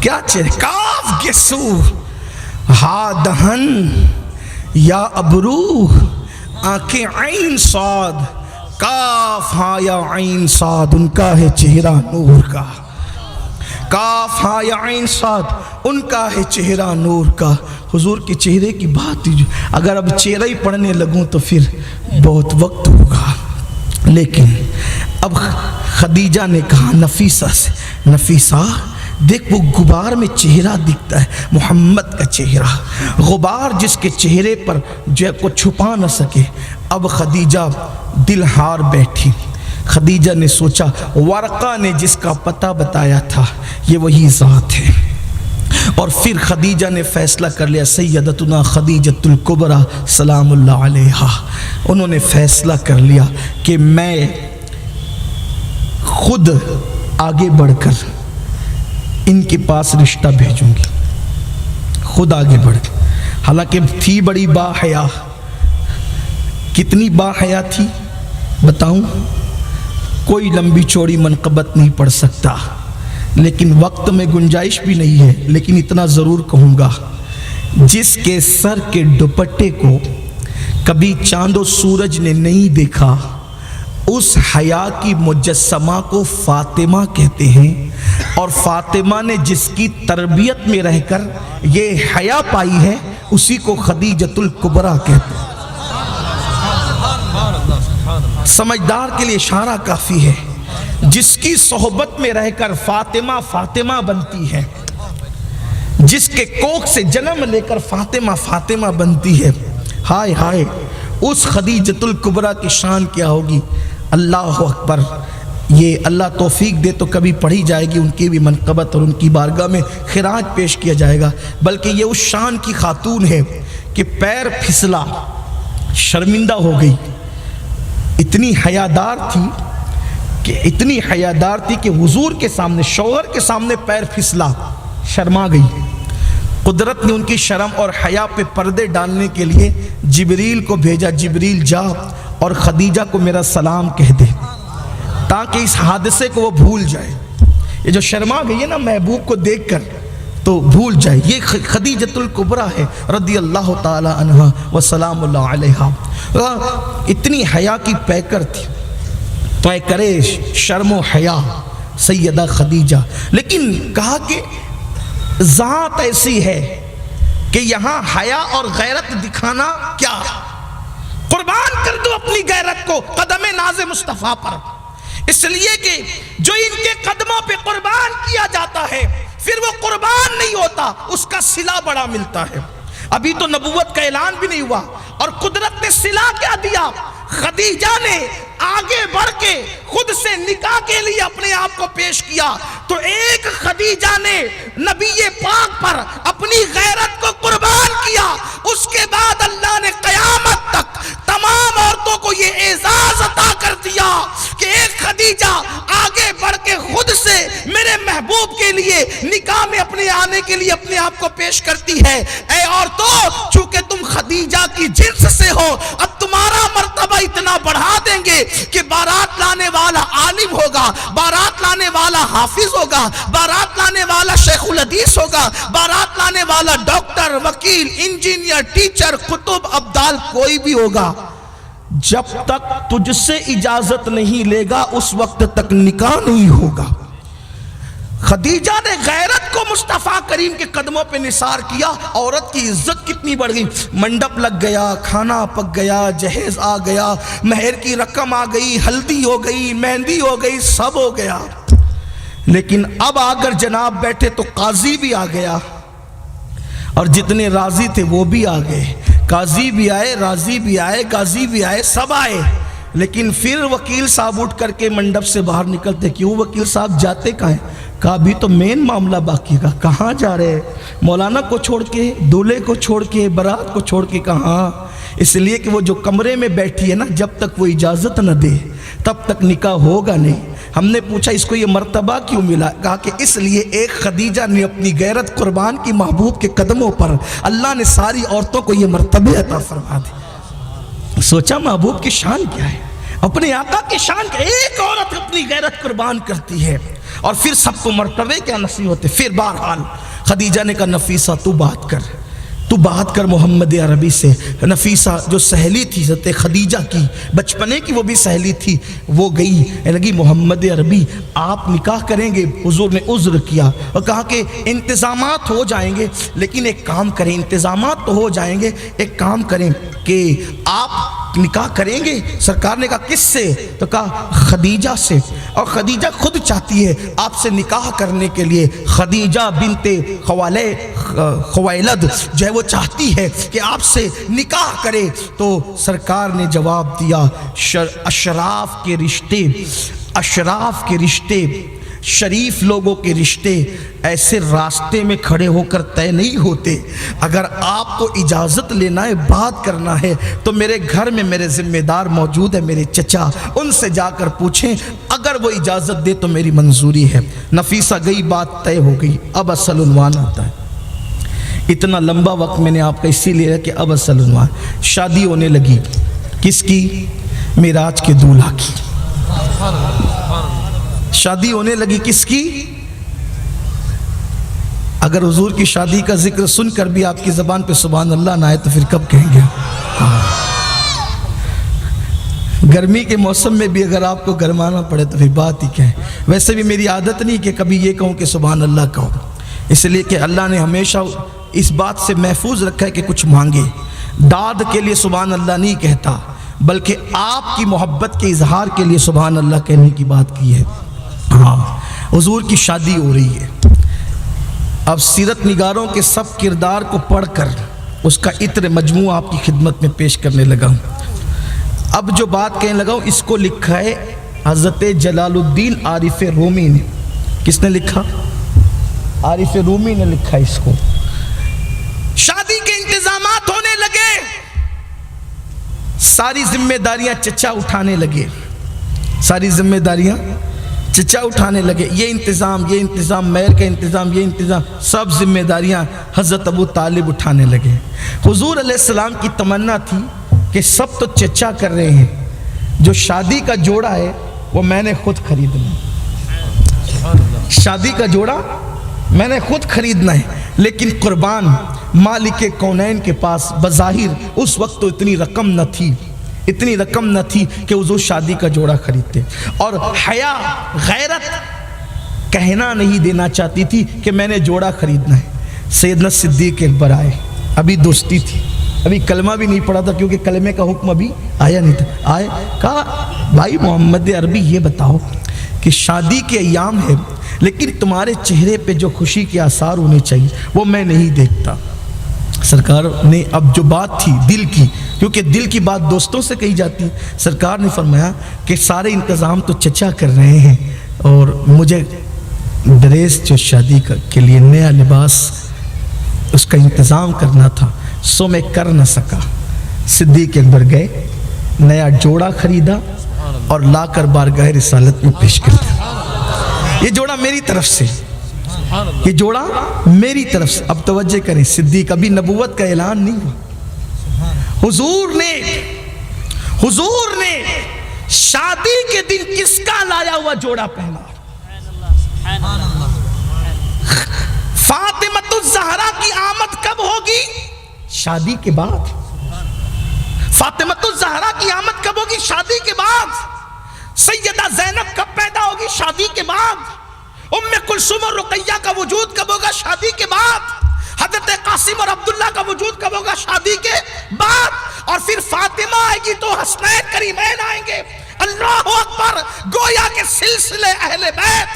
کیا چہرے، کاف گسو ہا دہن یا ابرو آنکھیں عین صاد، کاف ہاں یا عین صاد، ان کا ہے چہرہ نور کا، کاف ہاں یا عین صاد، ان کا ہے چہرہ نور کا۔ حضور کے چہرے کی بات ہی، اگر اب چہرہ ہی پڑھنے لگوں تو پھر بہت وقت ہوگا، لیکن اب خدیجہ نے کہا نفیسہ سے، نفیسہ دیکھ وہ غبار میں چہرہ دکھتا ہے، محمد کا چہرہ، غبار جس کے چہرے پر جو کو چھپا نہ سکے۔ اب خدیجہ دل ہار بیٹھی۔ خدیجہ نے سوچا ورقہ نے جس کا پتہ بتایا تھا یہ وہی ذات ہے، اور پھر خدیجہ نے فیصلہ کر لیا، سیدتنا خدیجۃ الکبریٰ سلام اللہ علیہا، انہوں نے فیصلہ کر لیا کہ میں خود آگے بڑھ کر ان کے پاس رشتہ بھیجوں گی، خود آگے بڑھ کر۔ حالانکہ تھی بڑی با حیا، کتنی با حیا تھی بتاؤں، کوئی لمبی چوڑی منقبت نہیں پڑھ سکتا، لیکن وقت میں گنجائش بھی نہیں ہے، لیکن اتنا ضرور کہوں گا، جس کے سر کے دوپٹے کو کبھی چاند و سورج نے نہیں دیکھا، اس حیا کی مجسمہ کو فاطمہ کہتے ہیں، اور فاطمہ نے جس کی تربیت میں رہ کر یہ حیا پائی ہے اسی کو خدیجۃ الکبریٰ کہتے ہیں۔ سمجھدار کے لیے اشارہ کافی ہے، جس کی صحبت میں رہ کر فاطمہ فاطمہ بنتی ہے، جس کے کوکھ سے جنم لے کر فاطمہ فاطمہ بنتی ہے، ہائے ہائے اس خدیجۃ الکبریٰ کی شان کیا ہوگی۔ اللہ اکبر، یہ اللہ توفیق دے تو کبھی پڑھی جائے گی ان کی بھی منقبت، اور ان کی بارگاہ میں خراج پیش کیا جائے گا۔ بلکہ یہ اس شان کی خاتون ہے کہ پیر پھسلا شرمندہ ہو گئی، اتنی حیادار تھی کہ حضور کے سامنے، شوہر کے سامنے پیر پھسلا، شرما گئی۔ قدرت نے ان کی شرم اور حیا پہ پردے ڈالنے کے لیے جبریل کو بھیجا، جبریل جا اور خدیجہ کو میرا سلام کہہ دے، تاکہ اس حادثے کو وہ بھول جائے۔ یہ جو شرما گئی ہے نا محبوب کو دیکھ کر تو بھول جائے، یہ خدیجۃ الکبریٰ ہے رضی اللہ تعالی عنہا و سلام اللہ علیہا۔ اتنی حیا کی پیکر تھی، تو اے کرے شرم و حیا سیدہ خدیجہ، لیکن کہا کہ ذات ایسی ہے کہ یہاں حیا اور غیرت دکھانا کیا، قربان کر دو اپنی غیرت کو قدم ناز مصطفیٰ پر، اس لیے کہ جو ان کے قدموں پہ قربان کیا جاتا ہے پھر وہ قربان نہیں ہوتا، اس کا صلہ بڑا ملتا ہے۔ ابھی تو نبوت کا اعلان بھی نہیں ہوا اور قدرت نے صلہ کیا دیا، خدیجہ نے آگے بڑھ کے خود سے نکاح کے لیے اپنے آپ کو پیش کیا، تو ایک خدیجہ نے نبی پاک پر اپنی غیرت کو قربان کیا، اس کے بعد اللہ نے قیامت تک تمام عورتوں کو یہ اعزاز عطا کر دیا کہ ایک خدیجہ آگے بڑھ کے خود سے میرے محبوب کے لیے نکاح میں اپنے آنے کے لیے اپنے آپ کو پیش کرتی ہے۔ اے عورتوں، چونکہ تم خدیجہ کی جنس سے ہو، اب تمہارا مرتبہ اتنا بڑھا دیں گے کہ بارات لانے والا عالم ہوگا، بارات لانے والا حافظ ہوگا، بارات لانے والا شیخ الحدیث ہوگا، بارات لانے والا ڈاکٹر، وکیل، انجینئر، ٹیچر، قطب، ابدال کوئی بھی ہوگا، جب تک تجھ سے اجازت نہیں لے گا اس وقت تک نکاح نہیں ہوگا۔ خدیجہ نے غیرت کو مصطفیٰ کریم کے قدموں پہ نثار کیا، عورت کی عزت کتنی بڑھ گئی، منڈپ لگ گیا، کھانا پک گیا، جہیز آ گیا، مہر کی رقم آ گئی، ہلدی ہو گئی، مہندی ہو گئی، سب ہو گیا، لیکن اب اگر جناب بیٹھے تو قاضی بھی آ گیا، اور جتنے راضی تھے وہ بھی آ گئے، قاضی بھی آئے، راضی بھی آئے، غازی بھی آئے، سب آئے، لیکن پھر وکیل صاحب اٹھ کر کے منڈپ سے باہر نکلتے، کیوں وکیل صاحب جاتے کہاں ہیں؟ کہا بھی تو مین معاملہ باقی کا، کہاں جا رہے؟ مولانا کو چھوڑ کے، دولہے کو چھوڑ کے، برات کو چھوڑ کے، کہاں؟ اس لیے کہ وہ جو کمرے میں بیٹھی ہے نا، جب تک وہ اجازت نہ دے تب تک نکاح ہوگا نہیں۔ ہم نے پوچھا اس کو یہ مرتبہ کیوں ملا؟ کہا کہ اس لیے ایک خدیجہ نے اپنی غیرت قربان کی محبوب کے قدموں پر، اللہ نے ساری عورتوں کو یہ مرتبہ عطا فرما دی۔ سوچا محبوب کی شان کیا ہے، اپنے آقا کی شان کیا، ایک عورت اپنی غیرت قربان کرتی ہے۔ اور پھر سب کو مرتبے کیا نصیب ہوتے. پھر بہرحال خدیجہ نے کہا نفیسہ تو بات کر محمد عربی سے. نفیسہ جو سہیلی تھی حضرت خدیجہ کی بچپنے کی، وہ بھی سہیلی تھی، وہ گئی لگی محمد عربی آپ نکاح کریں گے. حضور نے عذر کیا اور کہا کہ انتظامات ہو جائیں گے، لیکن ایک کام کریں، انتظامات تو ہو جائیں گے، ایک کام کریں کہ آپ نکاح کریں گے. سرکار نے کہا کس سے؟ تو کہا خدیجہ سے، اور خدیجہ خود چاہتی ہے آپ سے نکاح کرنے کے لیے. خدیجہ بنت خویلد جو ہے وہ چاہتی ہے کہ آپ سے نکاح کرے. تو سرکار نے جواب دیا اشراف کے رشتے شریف لوگوں کے رشتے ایسے راستے میں کھڑے ہو کر طے نہیں ہوتے. اگر آپ کو اجازت لینا ہے، بات کرنا ہے، تو میرے گھر میں میرے ذمہ دار موجود ہے، میرے چچا، ان سے جا کر پوچھیں، اگر وہ اجازت دے تو میری منظوری ہے. نفیسہ گئی، بات طے ہو گئی. اب اصل عنوان آتا ہے. اتنا لمبا وقت میں نے آپ کا اسی لیے کہ اب اصل عنوان. شادی ہونے لگی. کس کی؟ معراج کے دولہا کی. شادی ہونے لگی کس کی؟ اگر حضور کی شادی کا ذکر سن کر بھی آپ کی زبان پہ سبحان اللہ نہ آئے تو پھر کب کہیں گے؟ گرمی کے موسم میں بھی اگر آپ کو گرمانا پڑے تو پھر بات ہی کیا ہے. ویسے بھی میری عادت نہیں کہ کبھی یہ کہوں کہ سبحان اللہ کہو، اس لیے کہ اللہ نے ہمیشہ اس بات سے محفوظ رکھا ہے کہ کچھ مانگے. داد کے لیے سبحان اللہ نہیں کہتا، بلکہ آپ کی محبت کے اظہار کے لیے سبحان اللہ کہنے کی بات کی ہے. ہاں، حضور کی شادی ہو رہی ہے. اب سیرت نگاروں کے سب کردار کو پڑھ کر اس کا عطر مجموعہ آپ کی خدمت میں پیش کرنے لگا ہوں. اب جو بات کہنے لگا ہوں اس کو لکھا ہے حضرت جلال الدین عارف رومی نے. کس نے لکھا؟ عارف رومی نے لکھا اس کو. شادی کے انتظامات ہونے لگے، ساری ذمہ داریاں چچا اٹھانے لگے. یہ انتظام، مہر کا انتظام، یہ انتظام، سب ذمہ داریاں حضرت ابو طالب اٹھانے لگے. حضور علیہ السلام کی تمنا تھی کہ سب تو چچا کر رہے ہیں، جو شادی کا جوڑا ہے وہ میں نے خود خریدنا. شادی کا جوڑا میں نے خود خریدنا ہے. لیکن قربان مالک کونین کے پاس بظاہر اس وقت تو اتنی رقم نہ تھی کہ حضور شادی کا جوڑا خریدتے. اور حیا، غیرت کہنا نہیں دینا چاہتی تھی کہ میں نے جوڑا خریدنا ہے. سیدنا صدیق اکبر آئے، ابھی دوستی تھی، ابھی کلمہ بھی نہیں پڑھا تھا کیونکہ کلمے کا حکم ابھی آیا نہیں تھا. آئے، کہا بھائی محمد عربی یہ بتاؤ کہ شادی کے ایام ہے لیکن تمہارے چہرے پہ جو خوشی کے آثار ہونے چاہیے وہ میں نہیں دیکھتا. سرکار نے اب جو بات تھی دل کی، کیونکہ دل کی بات دوستوں سے کہی جاتی ہے، سرکار نے فرمایا کہ سارے انتظام تو چچا کر رہے ہیں اور مجھے ڈریس جو شادی کے لیے نیا لباس اس کا انتظام کرنا تھا، سو میں کر نہ سکا. صدیق اکبر گئے، نیا جوڑا خریدا اور لا کر بارگاہ رسالت میں پیش کر دیا. یہ جوڑا میری طرف سے، یہ جوڑا میری طرف سے. اب توجہ کریں، صدیق ابھی نبوت کا اعلان نہیں ہوا. حضور نے شادی کے دن کس کا لایا ہوا جوڑا پہنا؟ فاطمۃ الزہرا کی آمد کب ہوگی؟ شادی کے بعد. فاطمۃ الزہرا کی آمد کب ہوگی؟ شادی کے بعد. سیدہ زینب کب پیدا ہوگی؟ شادی کے بعد. ام کلثوم اور رقیہ کا وجود کب ہوگا؟ شادی کے بعد. حضرت قاسم اور عبداللہ کا وجود کب ہوگا؟ شادی کے بعد. اور پھر فاطمہ آئے گی تو حسنین کریمین آئیں گے. اللہ اکبر. گویا کے سلسلے اہل بیت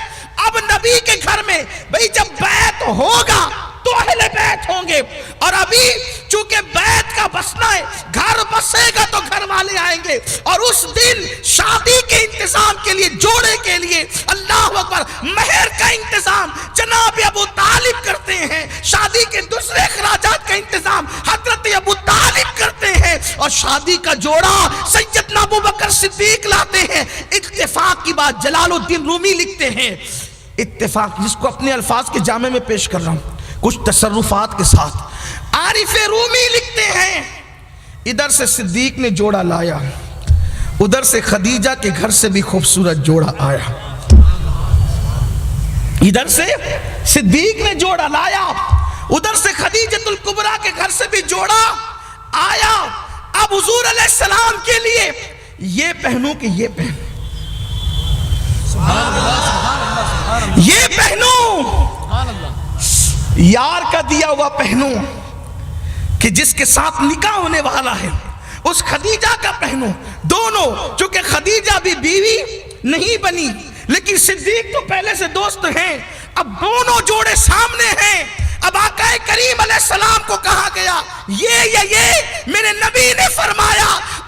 اب نبی کے گھر میں، بھئی جب بیت ہوگا تو اہل بیت ہوں گے. اور ابھی چونکہ بیت کا بسنا ہے، گھر بسے گا تو گھر والے آئیں گے. اور اس دن شادی کے انتظام کے لیے، جوڑے کے لیے، اللہ اکبر، مہر کا انتظام جناب ابو طالب کرتے ہیں. شادی کے دوسرے اخراجات کا انتظام حضرت ابو طالب کرتے ہیں. اور شادی کا جوڑا سیدنا ابو بکر صدیق لاتے ہیں. اتفاق کی بات جلال الدین رومی لکھتے ہیں، اتفاق جس کو اپنے الفاظ کے جامع میں پیش کر رہا ہوں کچھ تصرفات کے ساتھ. عارف رومی لکھتے ہیں ادھر سے صدیق نے جوڑا لایا، ادھر سے خدیجہ کے گھر سے بھی خوبصورت جوڑا آیا. ادھر سے صدیق نے جوڑا لایا، ادھر سے خدیجۃ الکبریٰ کے گھر سے بھی جوڑا آیا۔ اب حضور علیہ السلام کے لیے یہ پہنوں کہ یہ پہنوں، یہ پہنوں یار کا دیا ہوا پہنوں کہ جس کے ساتھ نکاح ہونے والا ہے اس خدیجہ کا پہنوں۔ دونوں، چونکہ خدیجہ بھی بیوی نہیں بنی لیکن صدیق تو پہلے سے دوست ہیں، اب دونوں جوڑے سامنے ہیں۔ اب آقا کریم علیہ السلام کو کہا گیا یہ میرے نبی نے فرمایا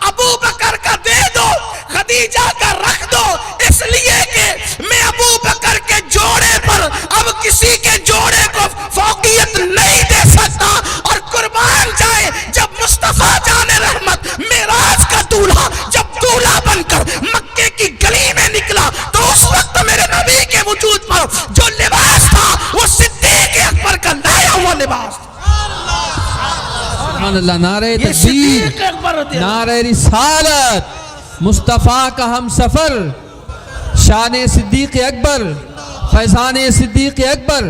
ابو بکر کا دے دو، خدیجہ کا رکھ دو، اس لیے کہ میں ابو بکر کے جوڑے پر اب کسی کے جوڑے کو فوقیت نہیں دے سکتا۔ اور قربان جائے جب مصطفیٰ جان رحمت معراج کا دولہا جب دولہا بن کر مکے کی گلی میں نکلا تو اس وقت میرے نبی کے وجود پر جو لباس تھا وہ صدیق اکبر کا لایا ہوا لباس تھا۔ سبحان اللہ، نعرہ تکبیر، نعرہ رسالت، مصطفیٰ کا ہم سفر، شان صدیق اکبر، فیضان صدیق اکبر،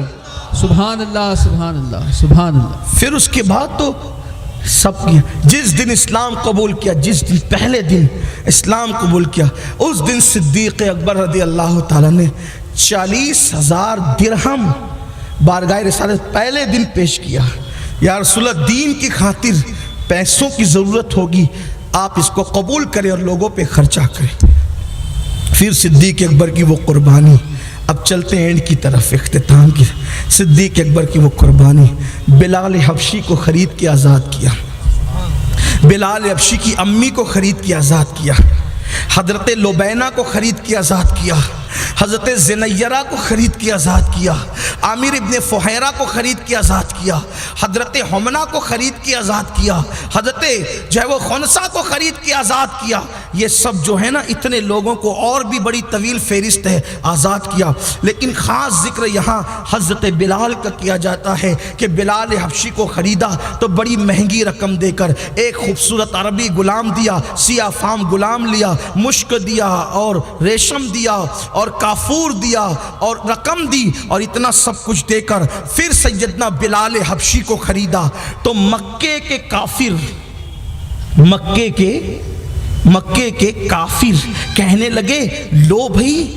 سبحان اللہ سبحان اللہ سبحان اللہ۔ پھر اس کے بعد تو سب کیا، جس دن اسلام قبول کیا، جس دن پہلے دن اسلام قبول کیا اس دن صدیق اکبر رضی اللہ تعالیٰ نے 40,000 درہم بارگاہ رسالت پہلے دن پیش کیا۔ یا رسول اللہ، دین کی خاطر پیسوں کی ضرورت ہوگی، آپ اس کو قبول کریں اور لوگوں پہ خرچہ کریں۔ پھر صدیق اکبر کی وہ قربانی، اب چلتے ہیں اینڈ کی طرف، اختتام کی۔ صدیق اکبر کی وہ قربانی، بلال حبشی کو خرید کے آزاد کیا، بلال حبشی کی امی کو خرید کے آزاد کیا، حضرت لبینہ کو خرید کے آزاد کیا، حضرت زنیرہ کو خرید کے آزاد کیا، عامر ابن فہیرہ کو خرید کے آزاد کیا، حضرت حمنہ کو خرید کے آزاد کیا، حضرت جو ہے وہ خنسہ کو خرید کے آزاد کیا۔ یہ سب جو ہے نا اتنے لوگوں کو، اور بھی بڑی طویل فہرست ہے، آزاد کیا۔ لیکن خاص ذکر یہاں حضرت بلال کا کیا جاتا ہے کہ بلال حبشی کو خریدا تو بڑی مہنگی رقم دے کر ایک خوبصورت عربی غلام دیا، سیاہ فام غلام لیا، مشک دیا اور ریشم دیا اور کافور دیا اور رقم دی، اور اتنا سب کچھ دے کر پھر سیدنا بلال حبشی کو خریدا۔ تو مکے کے کافر، مکے کے کافر کہنے لگے لو بھائی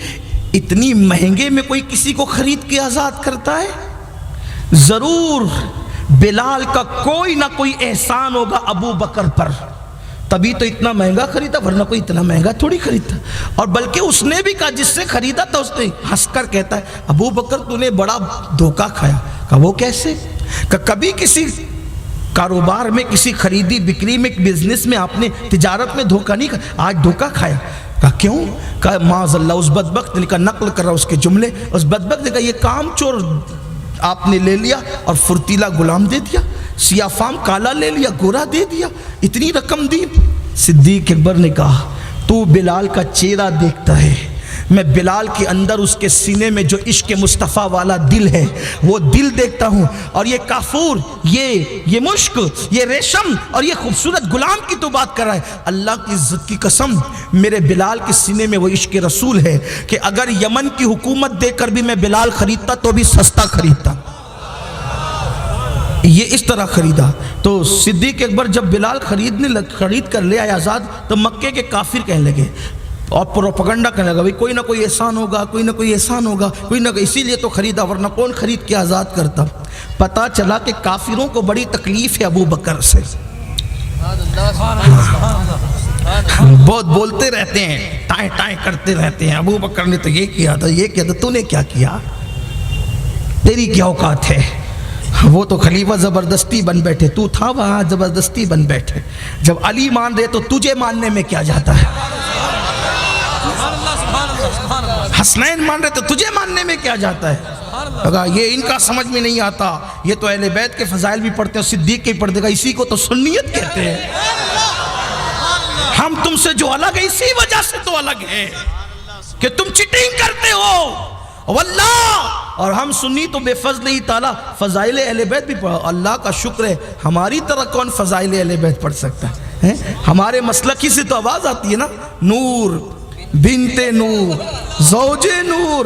اتنی مہنگے میں کوئی کسی کو خرید کے آزاد کرتا ہے، ضرور بلال کا کوئی نہ کوئی احسان ہوگا ابو بکر پر، تبھی تو اتنا مہنگا خریدا، ورنہ کوئی اتنا مہنگا تھوڑی خریدتا۔ اور بلکہ اس نے بھی کہا، جس سے خریدا تھا اس نے ہنس کر کہتا ہے ابو بکر تو نے بڑا دھوکہ کھایا۔ کہا وہ کیسے؟ کہ کبھی کسی کاروبار میں، کسی خریدی بکری میں، بزنس میں آپ نے، تجارت میں دھوکہ نہیں کھایا، آج دھوکہ کھایا۔ کہا کیوں؟ کہا معاذ اللہ، اس بدبخت نے کہا، نقل کر رہا اس کے جملے، اس بدبخت نے کہا یہ کام چور آپ نے لے لیا اور فرتیلا غلام دے دیا، سیاہ فام کالا لے لیا، گورا دے دیا، اتنی رقم دی۔ صدیق اکبر نے کہا تو بلال کا چہرہ دیکھتا ہے، میں بلال کے اندر اس کے سینے میں جو عشق مصطفیٰ والا دل ہے وہ دل دیکھتا ہوں، اور یہ کافور، یہ مشک، یہ ریشم اور یہ خوبصورت غلام کی تو بات کر رہا ہے، اللہ کی عزت کی قسم میرے بلال کے سینے میں وہ عشق رسول ہے کہ اگر یمن کی حکومت دے کر بھی میں بلال خریدتا تو بھی سستا خریدتا، یہ اس طرح خریدا۔ تو صدیق اکبر جب بلال خرید کر لے آئے آزاد تو مکے کے کافر کہنے لگے اور پروپیگنڈا کرنے لگا کوئی نہ کوئی احسان ہوگا، کوئی نہ کوئی احسان ہوگا، کوئی نہ کوئی، اسی لیے تو خریدا ورنہ کون خرید کے آزاد کرتا۔ پتہ چلا کہ کافروں کو بڑی تکلیف ہے ابو بکر سے، بہت بولتے رہتے ہیں، ٹائیں ٹائیں کرتے رہتے ہیں، ابو بکر نے تو یہ کیا تھا، یہ کیا تھا، تو نے کیا کیا، تیری کیا اوقات ہے، وہ تو خلیفہ زبردستی بن بیٹھے، تو تھا وہاں زبردستی بن بیٹھے، جب علی مان رہے تو تجھے ماننے میں کیا جاتا ہے، حسنین مان رہے تو تجھے ماننے میں کیا جاتا ہے۔ اگر یہ ان کا سمجھ میں نہیں آتا، یہ تو اہل بیت کے فضائل بھی پڑھتے ہیں، صدیق کے پڑھتے گا، اسی کو تو سنیت کہتے ہیں۔ ہم تم سے جو الگ ہے اسی وجہ سے تو الگ ہے کہ تم چیٹنگ کرتے ہو واللہ، اور ہم سنی تو بے فضل ہی تعالیٰ فضائل اہل بیت بھی پڑھا۔ اللہ کا شکر ہے ہماری طرح کون فضائل اہل بیت پڑھ سکتا ہے، ہمارے مسلکی سے تو آواز آتی ہے نا، نور بنت نور زوج نور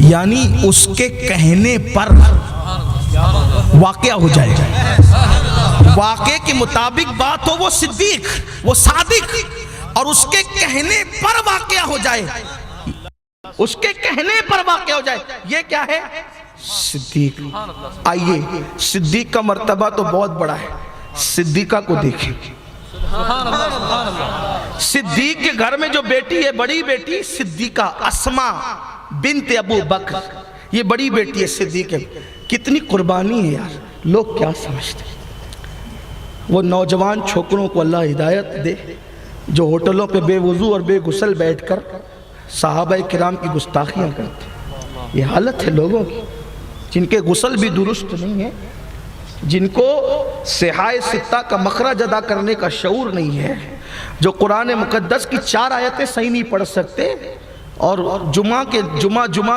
یعنی اس کے کہنے پر واقعہ ہو جائے، واقعے کے مطابق بات ہو، وہ صدیق، وہ صادق، اور اس کے کہنے پر واقعہ ہو جائے، اس کے کہنے پر واقعہ ہو جائے، یہ کیا ہے؟ صدیق۔ آئیے صدیق کا مرتبہ تو بہت بڑا ہے، صدیقہ کو دیکھیں۔ صدیق کے گھر میں جو بیٹی ہے، بڑی بیٹی صدیقہ اسماء بنت ابو بکر، یہ بڑی بیٹی ہے صدیق ہے۔ کتنی قربانی ہے یار، لوگ کیا سمجھتے ہیں؟ وہ نوجوان چھوکروں کو اللہ ہدایت دے جو ہوٹلوں پہ بے وضو اور بے غسل بیٹھ کر صحابہ کرام کی گستاخیاں کرتے ہیں۔ یہ حالت ہے لوگوں کی، جن کے غسل بھی درست نہیں ہے، جن کو صحائے ستہ کا مخرج ادا کرنے کا شعور نہیں ہے، جو قرآن مقدس کی 4 آیتیں صحیح نہیں پڑھ سکتے، اور جمعہ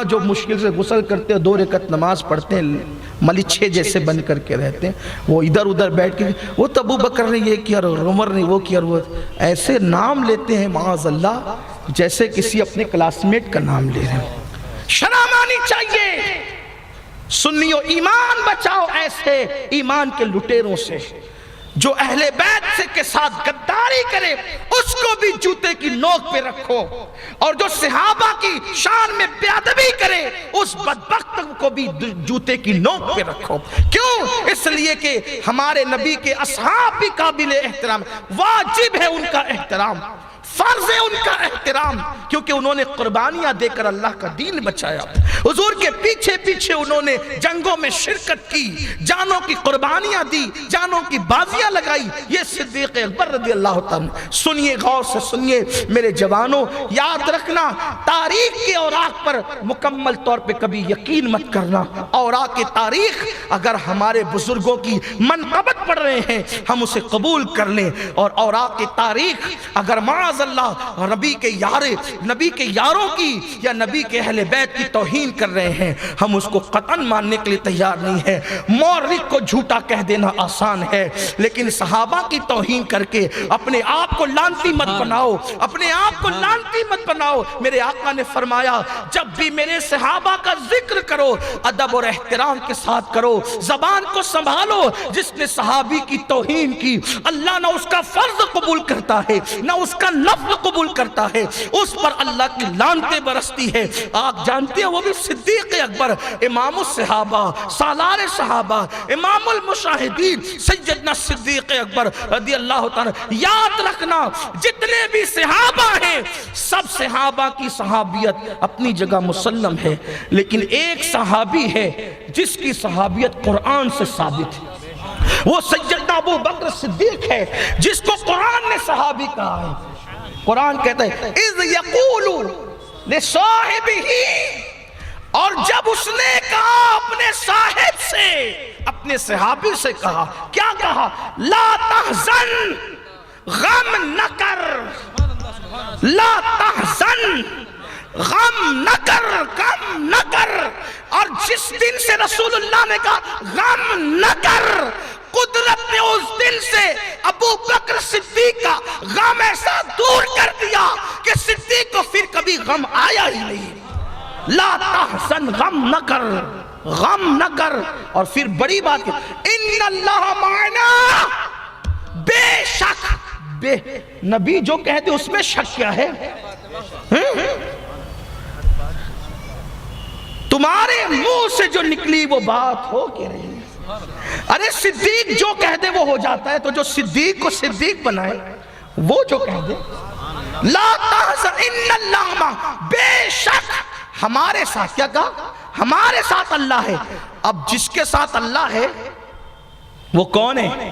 جو مشکل سے غسل کرتے ہیں، 2 رکعت نماز پڑھتے ہیں، ملچھے جیسے بن کر کے رہتے ہیں، وہ ادھر ادھر بیٹھ کے وہ تو ابو بکر نے یہ کیا اور عمر نے وہ کیا، اور وہ ایسے نام لیتے ہیں معاذ اللہ جیسے کسی اپنے کلاس میٹ کا نام لے رہے ہیں۔ شرم آنی چاہیے، سنیو ایمان بچاؤ ایسے ایمان کے لٹیروں سے، جو اہل بیت سے کے ساتھ غداری کرے اس کو بھی جوتے کی نوک پہ رکھو، اور جو صحابہ کی شان میں بے ادبی کرے اس بدبخت کو بھی جوتے کی نوک پہ رکھو۔ کیوں؟ اس لیے کہ ہمارے نبی کے اصحاب بھی قابل احترام، واجب ہے ان کا احترام، فرض ہے ان کا احترام، کیونکہ انہوں نے قربانیاں دے کر اللہ کا دین بچایا۔ حضور کے پیچھے پیچھے انہوں نے جنگوں میں شرکت کی، جانوں کی قربانیاں دی، جانوں کی بازیاں لگائی۔ یہ صدیق اکبر رضی اللہ تعالیٰ۔ سنیے غور سے سنیے میرے جوانوں، یاد رکھنا تاریخ کے اوراق پر مکمل طور پہ کبھی یقین مت کرنا۔ اوراق کی تاریخ اگر ہمارے بزرگوں کی منقبت پڑھ رہے ہیں ہم اسے قبول کر لیں، اور اوراق کی تاریخ اگر معاذ اللہ نبی کے یاروں کی یا نبی کے اہل بیت کی توہین کر رہے ہیں ہم اس کو قطعاً ماننے کے لیے تیار نہیں ہے۔ مورخ کو جھوٹا کہہ دینا آسان ہے، لیکن صحابہ کی توہین کر کے اپنے آپ کو لعنتی مت بناؤ، اپنے آپ کو لعنتی مت بناؤ۔ میرے آقا نے فرمایا جب بھی میرے صحابہ کا ذکر کرو ادب اور احترام کے ساتھ کرو، زبان کو سنبھالو۔ جس نے صحابی کی توہین کی اللہ نہ اس کا فرض قبول کرتا ہے نہ اس کا نفل قبول کرتا ہے، اس پر اللہ کی لعنتیں برستی ہے۔ آپ جانتے ہیں وہ بھی صدیق اکبر، امام الصحابہ، سالار صحابہ، امام المشاہدین سیدنا صدیق اکبر رضی اللہ تعالیٰ۔ یاد رکھنا جتنے بھی صحابہ ہیں سب صحابہ کی صحابیت اپنی جگہ مسلم ہے، لیکن ایک صحابی ہے جس کی صحابیت قرآن سے ثابت ہے، وہ سیدنا ابو بکر صدیق ہے جس کو قرآن نے صحابی کہا ہے۔ قرآن کہتا ہے اذ یقول لصاحبہ، اور جب اس نے کہا اپنے صاحب سے، اپنے صحابی سے کہا، کیا کہا؟ لا تحزن، غم نہ کر، لا تحزن، غم نہ کر، غم نہ کر۔ اور جس دن سے رسول اللہ نے کہا غم نہ کر، قدرت نے اس دن سے ابو بکر صدیق کا غم ایسا دور کر دیا کہ صدیق کو پھر کبھی غم آیا ہی نہیں۔ لا تحزن، غم نہ کر، غم نہ کر۔ اور پھر بڑی بات ہے ان اللہ معنا، بے شک، بے نبی جو کہتے اس میں شک کیا ہے؟ تمہارے منہ سے جو نکلی وہ بات ہو کے رہی۔ ارے صدیق جو کہہ دے وہ ہو جاتا ہے، تو جو صدیق کو صدیق بنائے وہ جو کہہ دے لا تحزن ان اللہ، بے شک ہمارے ساتھ، کیا کہا؟ ہمارے ساتھ اللہ ہے۔ اب جس کے ساتھ اللہ ہے وہ کون ہے؟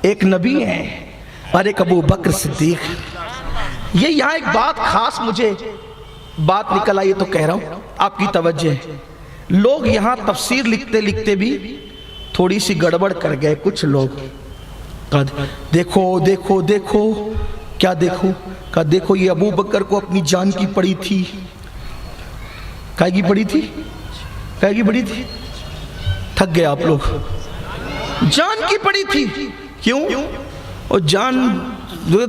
ایک نبی ہے اور ایک ابو بکر صدیق۔ یہ یہاں ایک بات خاص مجھے بات نکل آئی تو کہہ رہا ہوں، آپ کی توجہ ہے۔ لوگ یہاں تفسیر لکھتے لکھتے بھی تھوڑی سی گڑبڑ کر گئے کچھ لوگ۔ دیکھو دیکھو دیکھو، کیا دیکھو؟ کہا دیکھو یہ ابو بکر کو اپنی جان کی پڑی تھی۔ کہے گی پڑی تھی؟ کہے گی پڑی تھی؟ تھک گئے آپ لوگ۔ جان کی پڑی تھی، کیوں؟ اور جان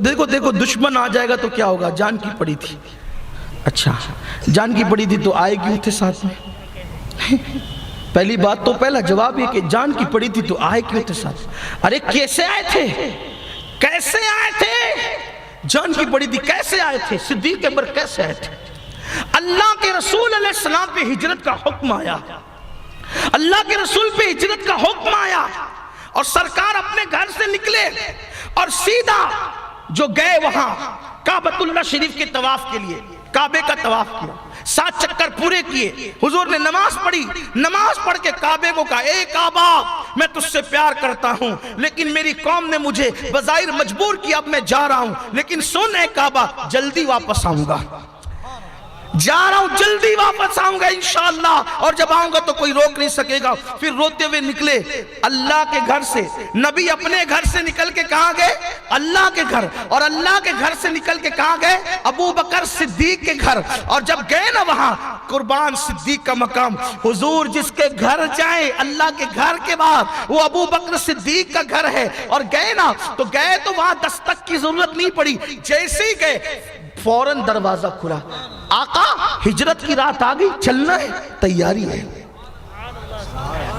دیکھو دیکھو دشمن آ جائے گا تو کیا ہوگا؟ جان کی پڑی تھی۔ اچھا جان کی پڑی تھی تو آئے کیوں تھے ساتھ میں؟ پہلی بات تو پہلا جواب یہ کہ جان کی پڑی تھی تو آئے کیوں تھے ساتھ؟ ارے کیسے آئے تھے؟ کیسے آئے تھے؟ جان کی پڑی تھی کیسے آئے تھے؟ صدیق اکبر کیسے آئے تھے؟ اللہ کے رسول علیہ السلام پہ ہجرت کا حکم آیا، اللہ کے رسول پہ ہجرت کا حکم آیا، اور سرکار اپنے گھر سے نکلے اور سیدھا جو گئے وہاں کعبۃ اللہ شریف کے طواف کے لیے، کعبے کا طواف کیا، 7 چکر پورے کیے، حضور نے نماز پڑھی، نماز پڑھ کے کعبے کو کہا اے کعبہ میں تجھ سے پیار کرتا ہوں لیکن میری قوم نے مجھے بظاہر مجبور کیا، اب میں جا رہا ہوں، لیکن سن اے کعبہ جلدی واپس آؤں گا، جا رہا ہوں جلدی واپس آؤں گا انشاءاللہ، اور جب آؤں گا تو کوئی روک نہیں سکے گا۔ پھر روتے ہوئے نکلے اللہ کے گھر سے، نبی اپنے گھر سے نکل کے کہاں گئے؟ اللہ کے گھر، اور اللہ کے گھر سے نکل کے کہاں گئے؟ ابو بکر صدیق کے گھر، اور جب گئے نا وہاں قربان صدیق کا مقام، حضور جس کے گھر جائیں اللہ کے گھر کے بعد وہ ابو بکر صدیق کا گھر ہے، اور گئے نا تو وہاں دستک کی ضرورت نہیں پڑی، جیسے ہی گئے فوراً دروازہ کھلا، آقا ہجرت کی رات آگئی، چلنا ہے، تیاری ہے۔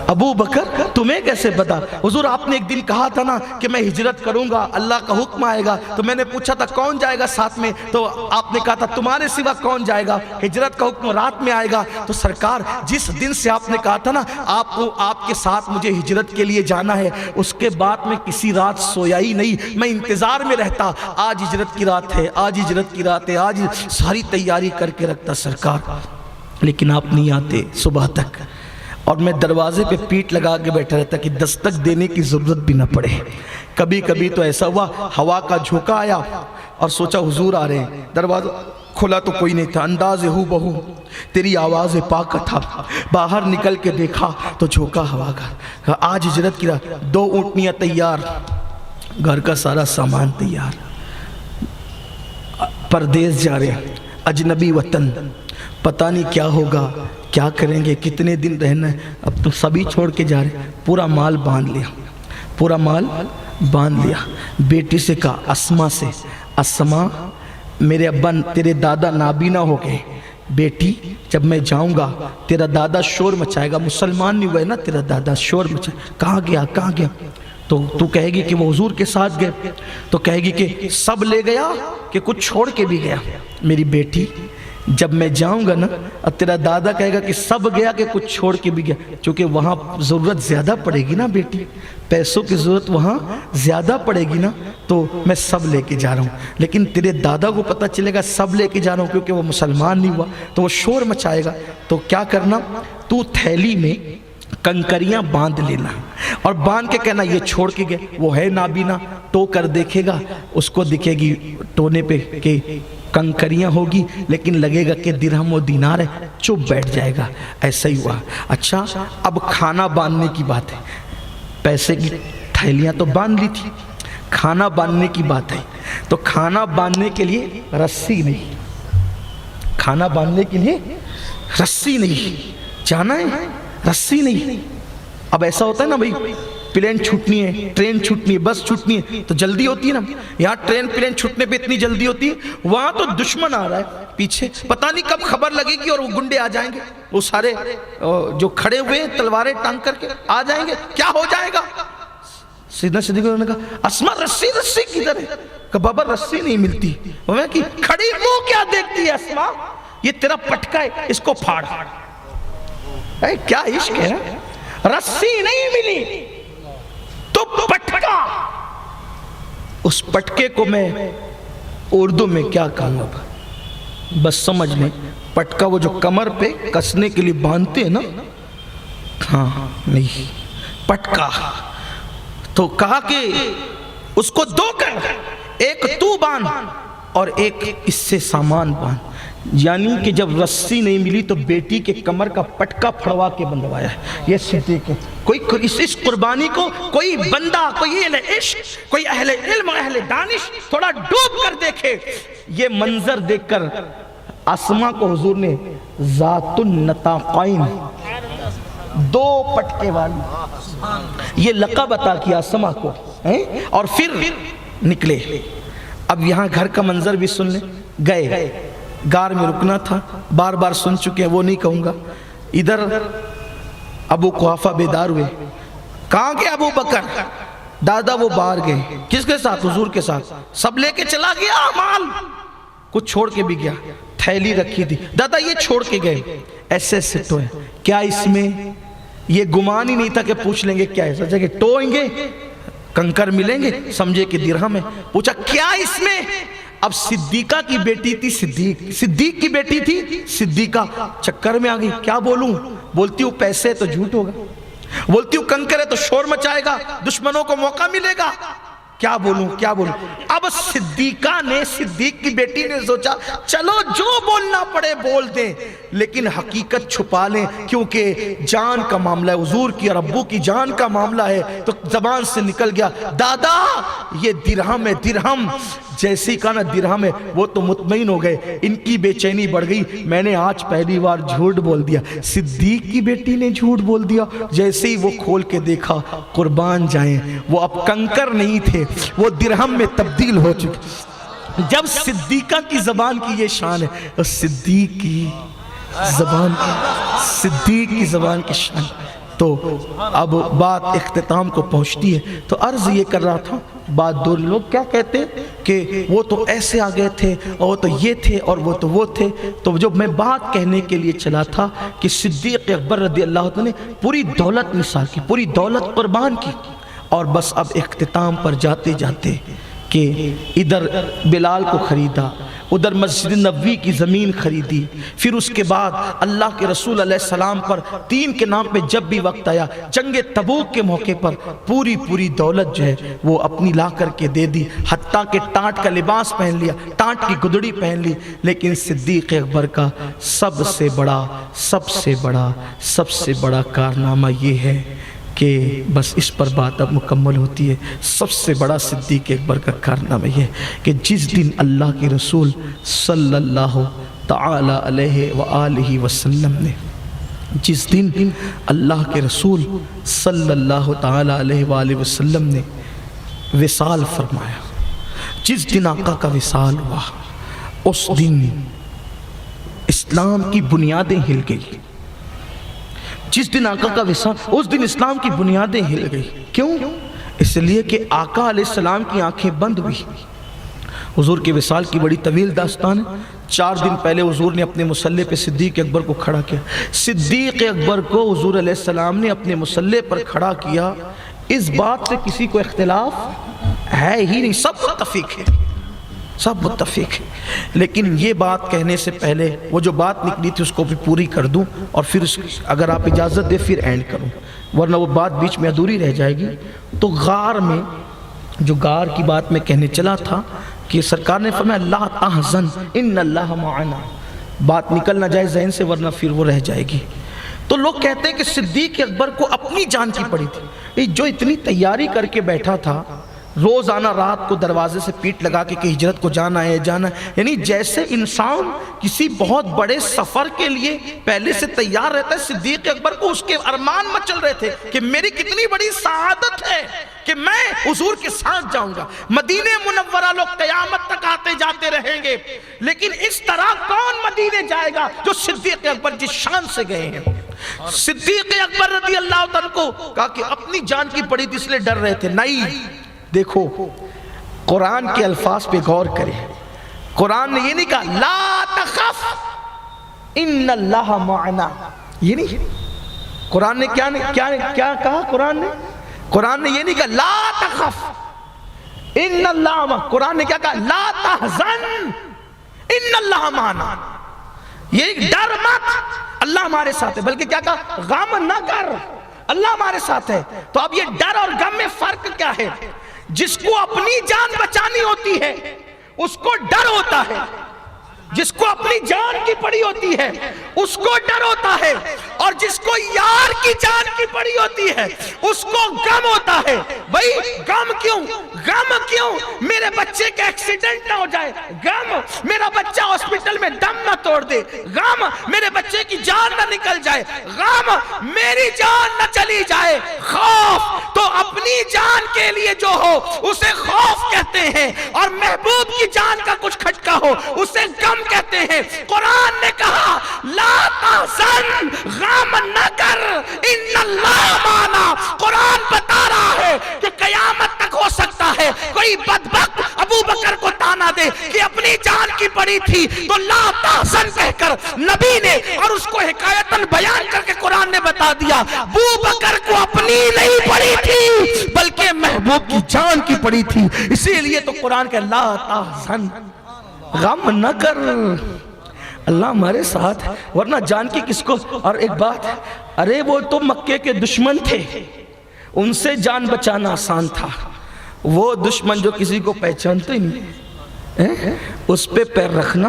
ابو بکر تمہیں کیسے پتا؟ حضور آپ نے ایک دن کہا تھا نا کہ میں ہجرت کروں گا، اللہ کا حکم آئے گا، تو میں نے پوچھا تھا کون جائے گا ساتھ میں، تو آپ نے کہا تھا تمہارے سوا کون جائے گا، ہجرت کا حکم رات میں آئے گا۔ تو سرکار جس دن سے آپ نے کہا تھا نا آپ کے ساتھ مجھے ہجرت کے لیے جانا ہے، اس کے بعد میں کسی رات سویا ہی نہیں، میں انتظار میں رہتا، آج ہجرت کی رات ہے، آج ہجرت کی رات ہے، آج ساری تیاری کر کے رکھتا سرکار، لیکن آپ نہیں آتے صبح تک، اور میں دروازے پہ پیٹ لگا کے بیٹھا رہتا کہ دستک دینے کی ضرورت بھی نہ پڑے۔ کبھی کبھی تو ایسا ہوا ہوا کا جھونکا آیا اور سوچا حضور آ رہے ہیں، دروازہ کھلا تو کوئی نہیں تھا، انداز ہو بہو تیری آواز پاک تھا، باہر نکل کے دیکھا تو جھونکا ہوا کا، آج ہجرت کی رات، 2 اونٹنیاں تیار، گھر کا سارا سامان تیار، پردیس جا رہے ہیں، اجنبی وطن، پتہ نہیں کیا ہوگا، کیا کریں گے، کتنے دن رہنا ہے، اب تو سبھی چھوڑ کے جا رہے ہیں، پورا مال باندھ لیا، پورا مال باندھ لیا۔ بیٹی سے کہا اسما سے، اسما میرے ابا تیرے دادا نابینا ہو گئے، بیٹی جب میں جاؤں گا تیرا دادا شور مچائے گا، مسلمان نہیں ہوئے نا، تیرا دادا شور مچائے، کہاں گیا کہاں گیا، تو کہے گی کہ وہ حضور کے ساتھ گئے، تو کہے گی کہ سب لے گیا کہ کچھ چھوڑ کے بھی گیا، میری بیٹی جب میں جاؤں گا نا، اور تیرا دادا کہے گا کہ سب گیا کہ کچھ چھوڑ کے بھی گیا، چونکہ وہاں ضرورت زیادہ پڑے گی نا بیٹی، پیسوں کی ضرورت وہاں زیادہ پڑے گی نا، تو میں سب لے کے جا رہا ہوں، لیکن تیرے دادا کو پتہ چلے گا سب لے کے جا رہا ہوں کیونکہ وہ مسلمان نہیں ہوا، تو وہ شور مچائے گا، تو کیا کرنا، تو تھیلی میں کنکریاں باندھ لینا، اور باندھ کے کہنا یہ چھوڑ کے گئے، وہ ہے نابینا، ٹو کر دیکھے گا، اس کو دکھے گی ٹونے پہ کہ کنکریاں ہوگی، لیکن لگے گا کہ درہم و دینار ہے، چپ بیٹھ جائے گا، ایسا ہی ہوا۔ اچھا اب کھانا باندھنے کی بات ہے، پیسے کی تھیلیاں تو باندھ لی تھی، کھانا باندھنے کی بات ہے، تو کھانا باندھنے کے لیے رسی نہیں، کھانا باندھنے کے لیے رسی نہیں، جانا ہے رسی نہیں۔ اب ایسا ہوتا ہے نا بھائی، پلین چھوٹنی ہے، ٹرین چھوٹنی ہے، بس چھوٹنی ہے تو جلدی ہوتی ہے نا، یہاں ٹرین پلین چھوٹنے پہ اتنی جلدی ہوتی ہے، وہاں تو دشمن آ رہا ہے پیچھے، پتہ نہیں کب خبر لگے گی اور وہ گنڈے آ جائیں گے، وہ سارے جو کھڑے ہوئے تلواریں ٹانگ کر کے آ جائیں گے، کیا ہو جائے گا؟ سیدنا صدیق نے کہا اسما رسی کدھر ہے؟ کہ بابا رسی نہیں ملتی، وہ کہ کھڑی وہ کیا دیکھتی ہے اسما، یہ تیرا پٹکا ہے، اس کو پھاڑ، کیا عشق ہے، رسی نہیں ملی تو پٹکا، اس پٹکے کو میں اردو میں کیا کہوں گا، بس سمجھ لیں، پٹکا وہ جو کمر پہ کسنے کے لیے باندھتے ہیں نا، ہاں نہیں پٹکا، تو کہا کہ اس کو 2 کر، ایک تو باندھ اور ایک اس سے سامان باندھ، یعنی کہ جب رسی نہیں ملی تو بیٹی کے کمر کا پٹکا پھڑوا کے بندھوایا ہے۔ یہ صدیق ہے، کوئی اس قربانی کو کوئی بندہ، کوئی اہل عشق، کوئی اہل علم، اہل دانش تھوڑا ڈوب کر دیکھے، یہ منظر دیکھ کر اسما کو حضور نے ذات النطاقین، 2 پٹکے والی، یہ لقب عطا کیا اسما کو، اور پھر نکلے۔ اب یہاں گھر کا منظر بھی سن لیں، گئے گار میں رکنا تھا، بار بار سن چکے ہیں وہ نہیں کہوں گا، ادھر ابو قحافہ بیدار ہوئے. کہاں گئے ابو بکر؟ دادا وہ باہر گئے. کس کے ساتھ؟ حضور کے ساتھ. سب لے کے چلا گیا مال، کچھ چھوڑ کے بھی گیا. تھیلی رکھی تھی. دادا یہ چھوڑ کے گئے. ایسے ایسے ٹوئے. کیا اس میں؟ یہ گمان ہی نہیں تھا کہ پوچھ لیں گے کیا ہے. سوچا کہ ٹوئیں گے کنکر ملیں گے، سمجھے کہ درہم ہے. پوچھا کیا اس میں؟ اب صدیقہ کی بیٹی تھی صدیق کی بیٹی تھی صدیقہ. چکر میں آ گئی. کیا بولوں؟ بولتی ہوں پیسے تو جھوٹ ہوگا، بولتی ہوں کنکر ہے تو شور مچائے گا، دشمنوں کو موقع ملے گا. کیا بولوں کیا بولوں؟ اب صدیق کی بیٹی نے سوچا چلو جو بولنا پڑے بول دیں، لیکن حقیقت چھپا لیں، کیونکہ جان کا معاملہ ہے، حضور کی اور ابو کی جان کا معاملہ ہے. تو زبان سے نکل گیا دادا یہ درہم ہے درہم. جیسے ہی کہا نا درہم ہے، وہ تو مطمئن ہو گئے. ان کی بے چینی بڑھ گئی. میں نے آج پہلی بار جھوٹ بول دیا. صدیق کی بیٹی نے جھوٹ بول دیا. جیسے ہی وہ کھول کے دیکھا، قربان جائیں وہ اب کنکر نہیں تھے، وہ درہم میں تبدیل ہو چکے. جب صدیقہ کی زبان کی یہ شان ہے، صدیق کی زبان کی شان. تو اب بات اختتام کو پہنچتی ہے. تو عرض یہ کر رہا تھا، بات دو لوگ کیا کہتے کہ وہ تو ایسے آگئے تھے اور وہ تو یہ تھے اور وہ تو وہ تھے. تو جب میں بات کہنے کے لیے چلا تھا کہ صدیق اکبر رضی اللہ عنہ نے پوری دولت نثار کی، پوری دولت قربان کی. اور بس اب اختتام پر جاتے جاتے کہ ادھر بلال کو خریدا، ادھر مسجد نبوی کی زمین خریدی. پھر اس کے بعد اللہ کے رسول علیہ السلام پر دین کے نام پہ جب بھی وقت آیا، جنگ تبوک کے موقع پر پوری دولت جو ہے وہ اپنی لا کر کے دے دی. حتیٰ کہ ٹانٹ کا لباس پہن لیا، ٹانٹ کی گدڑی پہن لی. لیکن صدیق اکبر کا سب سے بڑا کارنامہ یہ ہے کہ بس اس پر بات اب مکمل ہوتی ہے. سب سے بڑا صدیق اکبر کا کارنامہ یہ کہ جس دن اللہ کے رسول صلی اللہ تعالی علیہ وآلہ وسلم نے، جس دن اللہ کے رسول صلی اللہ تعالی علیہ وآلہ وسلم نے وصال فرمایا، جس دن آقا کا وصال ہوا، اس دن اسلام کی بنیادیں ہل گئی. جس دن آقا کا وصال، اس دن اسلام کی بنیادیں ہل گئی. کیوں؟ اس لیے کہ آقا علیہ السلام کی آنکھیں بند ہوئی. حضور کے وصال کی بڑی طویل داستان ہے. 4 دن پہلے حضور نے اپنے مصلی پہ صدیق اکبر کو کھڑا کیا. صدیق اکبر کو حضور علیہ السلام نے اپنے مصلی پر کھڑا کیا. اس بات سے کسی کو اختلاف ہے ہی نہیں، سب متفق ہے، سب متفق ہے. لیکن یہ بات کہنے سے پہلے وہ جو بات نکلی تھی اس کو بھی پوری کر دوں، اور پھر اگر آپ اجازت دیں پھر اینڈ کروں، ورنہ وہ بات بیچ میں ادھوری رہ جائے گی. تو غار میں جو غار کی بات میں کہنے چلا تھا کہ سرکار نے فرمایا لا تحزن ان اللہ معنا. بات نکل نہ جائے ذہن سے ورنہ پھر وہ رہ جائے گی. تو لوگ کہتے ہیں کہ صدیق اکبر کو اپنی جان کی پڑی تھی. جو اتنی تیاری کر کے بیٹھا تھا، روزانہ رات کو دروازے سے پیٹ لگا کے کہ ہجرت کو جانا ہے، یعنی جیسے انسان کسی بہت بڑے سفر کے لیے پہلے سے تیار رہتا ہے. صدیق اکبر کو اس کے ارمان مچل رہے تھے کہ میری کتنی بڑی سعادت ہے کہ میں حضور کے ساتھ جاؤں گا. مدینہ منورہ لوگ قیامت تک آتے جاتے رہیں گے، لیکن اس طرح کون مدینے جائے گا جو صدیق اکبر جس شان سے گئے ہیں. صدیق اکبر رضی اللہ عنہ کو کہا کہ اپنی جان کی پڑی تھی اس لیے ڈر رہے تھے. نہیں، دیکھو قرآن کے الفاظ پہ غور کریں. قرآن نے یہ نہیں کہا لا تخف ان اللہ معنا، یہ نہیں. قرآن نے کیا کہا؟ قرآن نے یہ نہیں کہا لا تخف ان اللہ معنا. قرآن نے کیا کہا؟ لا تحزن ان اللہ معنا. یہ ڈر مت، اللہ ہمارے ساتھ ہے. بلکہ کیا کہا؟ غم نہ کر، اللہ ہمارے ساتھ ہے. تو اب یہ ڈر اور غم میں فرق کیا ہے؟ جس کو اپنی جان بچانی ہوتی ہے اس کو ڈر ہوتا ہے، جس کو اپنی جان کی پڑی ہوتی ہے اس کو ڈر ہوتا ہے، اور جس کو یار کی جان کی پڑی ہوتی ہے اس کو غم ہوتا ہے. بھائی غم کیوں؟ غم کیوں؟ میرے بچے کا ایکسیڈنٹ نہ ہو جائے، غم میرا بچہ ہاسپٹل میں دم نہ توڑ دے، غم میرے بچے کی جان نہ نکل جائے، غم میری جان نہ چلی جائے۔ خوف تو اپنی جان کے لیے جو ہو اسے خوف کہتے ہیں، اور محبوب کی جان کا کچھ کھٹکا ہو اسے غم کہتے ہیں۔ قرآن نے کہا لا تحزن، غم نہ کر، ان اللہ معنا۔ قرآن بتا رہا ہے کہ قیامت تک ہو سکتا ہے کوئی بدبخت ابو بکر کو تانا دے کہ اپنی جان کی پڑی تھی تو لا تحزن کہہ کر نبی نے اور اس کو حکایتاً بیان کر کے قرآن نے بتا دیا ابو بکر کو اپنی نہیں پڑی تھی بلکہ محبوب کی جان کی پڑی تھی۔ اسی لیے تو قرآن کہ لا تحزن، غم نہ کر، اللہ ہمارے ساتھ، ورنہ جان کی کس کو۔ اور ایک بات، ارے وہ تو مکے کے دشمن تھے، ان سے جان بچانا آسان تھا۔ وہ دشمن جو کسی کو پہچانتے ہی نہیں، اس پہ پیر رکھنا،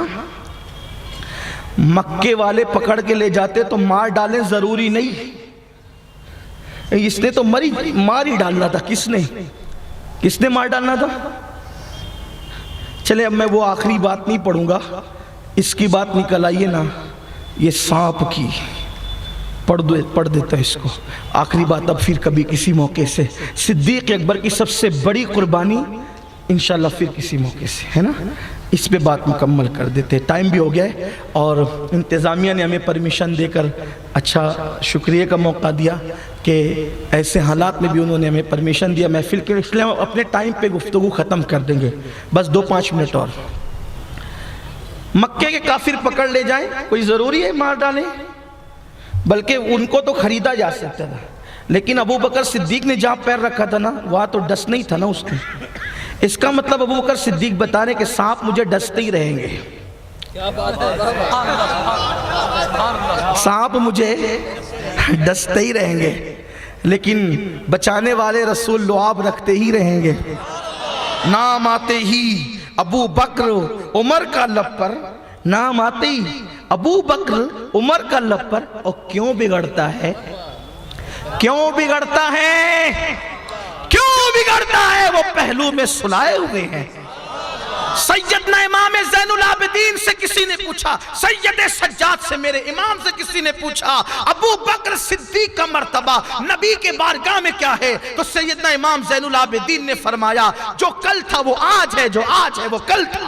مکے والے پکڑ کے لے جاتے تو مار ڈالیں، ضروری نہیں، اس نے تو مار ہی ڈالنا تھا۔ کس نے مار ڈالنا تھا؟ چلے اب میں وہ آخری بات نہیں پڑھوں گا، اس کی بات نکل آئیے نا، یہ سانپ کی پڑھ دیتا ہے اس کو، آخری بات اب پھر کبھی کسی موقع سے۔ صدیق اکبر کی سب سے بڑی قربانی انشاءاللہ پھر کسی موقع سے، ہے نا، اس پہ بات مکمل کر دیتے، ٹائم بھی ہو گیا ہے، اور انتظامیہ نے ہمیں پرمیشن دے کر اچھا شکریہ کا موقع دیا کہ ایسے حالات میں بھی انہوں نے ہمیں پرمیشن دیا محفل کے، اس لیے ہم اپنے ٹائم پہ گفتگو ختم کر دیں گے، بس 2-5 منٹ اور۔ مکے کے کافر پکڑ لے جائیں، کوئی ضروری ہے مار ڈالیں؟ بلکہ ان کو تو خریدا جا سکتا تھا، لیکن ابو بکر صدیق نے جہاں پیر رکھا تھا نا وہاں تو ڈس نہیں تھا نا اس نے۔ اس کا مطلب ابو بکر صدیق بتا رہے کہ سانپ مجھے ڈستے ہی رہیں گے، سانپ مجھے ڈستے ہی رہیں گے، لیکن بچانے والے رسول لعاب رکھتے ہی رہیں گے۔ نام آتے ہی ابو بکر عمر کا لب پر، نام آتے ہی ابو بکر عمر کا لب پر، اور کیوں بگڑتا ہے؟ کیوں بگڑتا ہے؟ کیوں بگڑتا ہے؟ وہ پہلو میں سلائے ہوئے ہیں۔ سیدنا امام زین العابدین سے کسی نے پوچھا، سید سجاد سے میرے امام سے کسی نے پوچھا ابو بکر صدیق کا مرتبہ نبی کے بارگاہ میں کیا ہے؟ تو سیدنا امام زین العابدین نے فرمایا جو کل تھا وہ آج ہے، جو آج ہے وہ کل تھا۔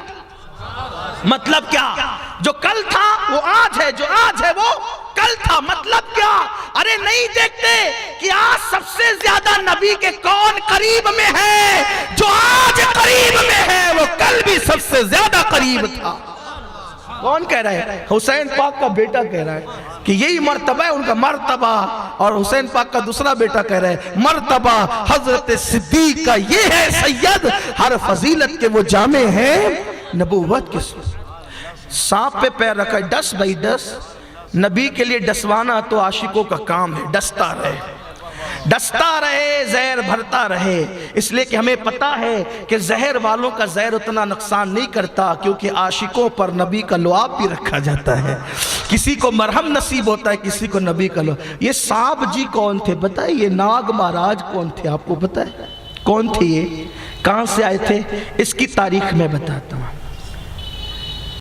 مطلب کیا؟ جو کل تھا وہ آج ہے، جو آج ہے وہ کل تھا۔ مطلب کیا؟ ارے نہیں دیکھتے کہ آج سب سے زیادہ نبی کے کون قریب میں ہے؟ جو آج قریب میں ہے وہ کل بھی سب سے زیادہ قریب تھا۔ کون کہہ رہا ہے؟ حسین پاک کا بیٹا کہہ رہا ہے کہ یہی مرتبہ ہے ان کا مرتبہ، اور حسین پاک کا دوسرا بیٹا کہہ رہا ہے مرتبہ حضرت صدیق کا یہ ہے سید، ہر فضیلت کے وہ جامع ہیں نبوت کے۔ سانپ پہ پیر رکھا ہے، ڈس بھائی ڈس، نبی کے لیے ڈسوانا تو عاشقوں کا کام ہے، ڈستا رہے زہر بھرتا رہے، اس لیے کہ ہمیں پتا ہے کہ زہر والوں کا زہر اتنا نقصان نہیں کرتا، کیونکہ عاشقوں پر نبی کا لعاب بھی رکھا جاتا ہے، کسی کو مرہم نصیب ہوتا ہے، کسی کو نبی کا لعاب۔ یہ سانپ جی کون تھے بتائیے؟ ناگ مہاراج کون تھے آپ کو پتا ہے؟ کون تھے یہ؟ کہاں سے آئے تھے؟ اس کی تاریخ میں بتاتا ہوں۔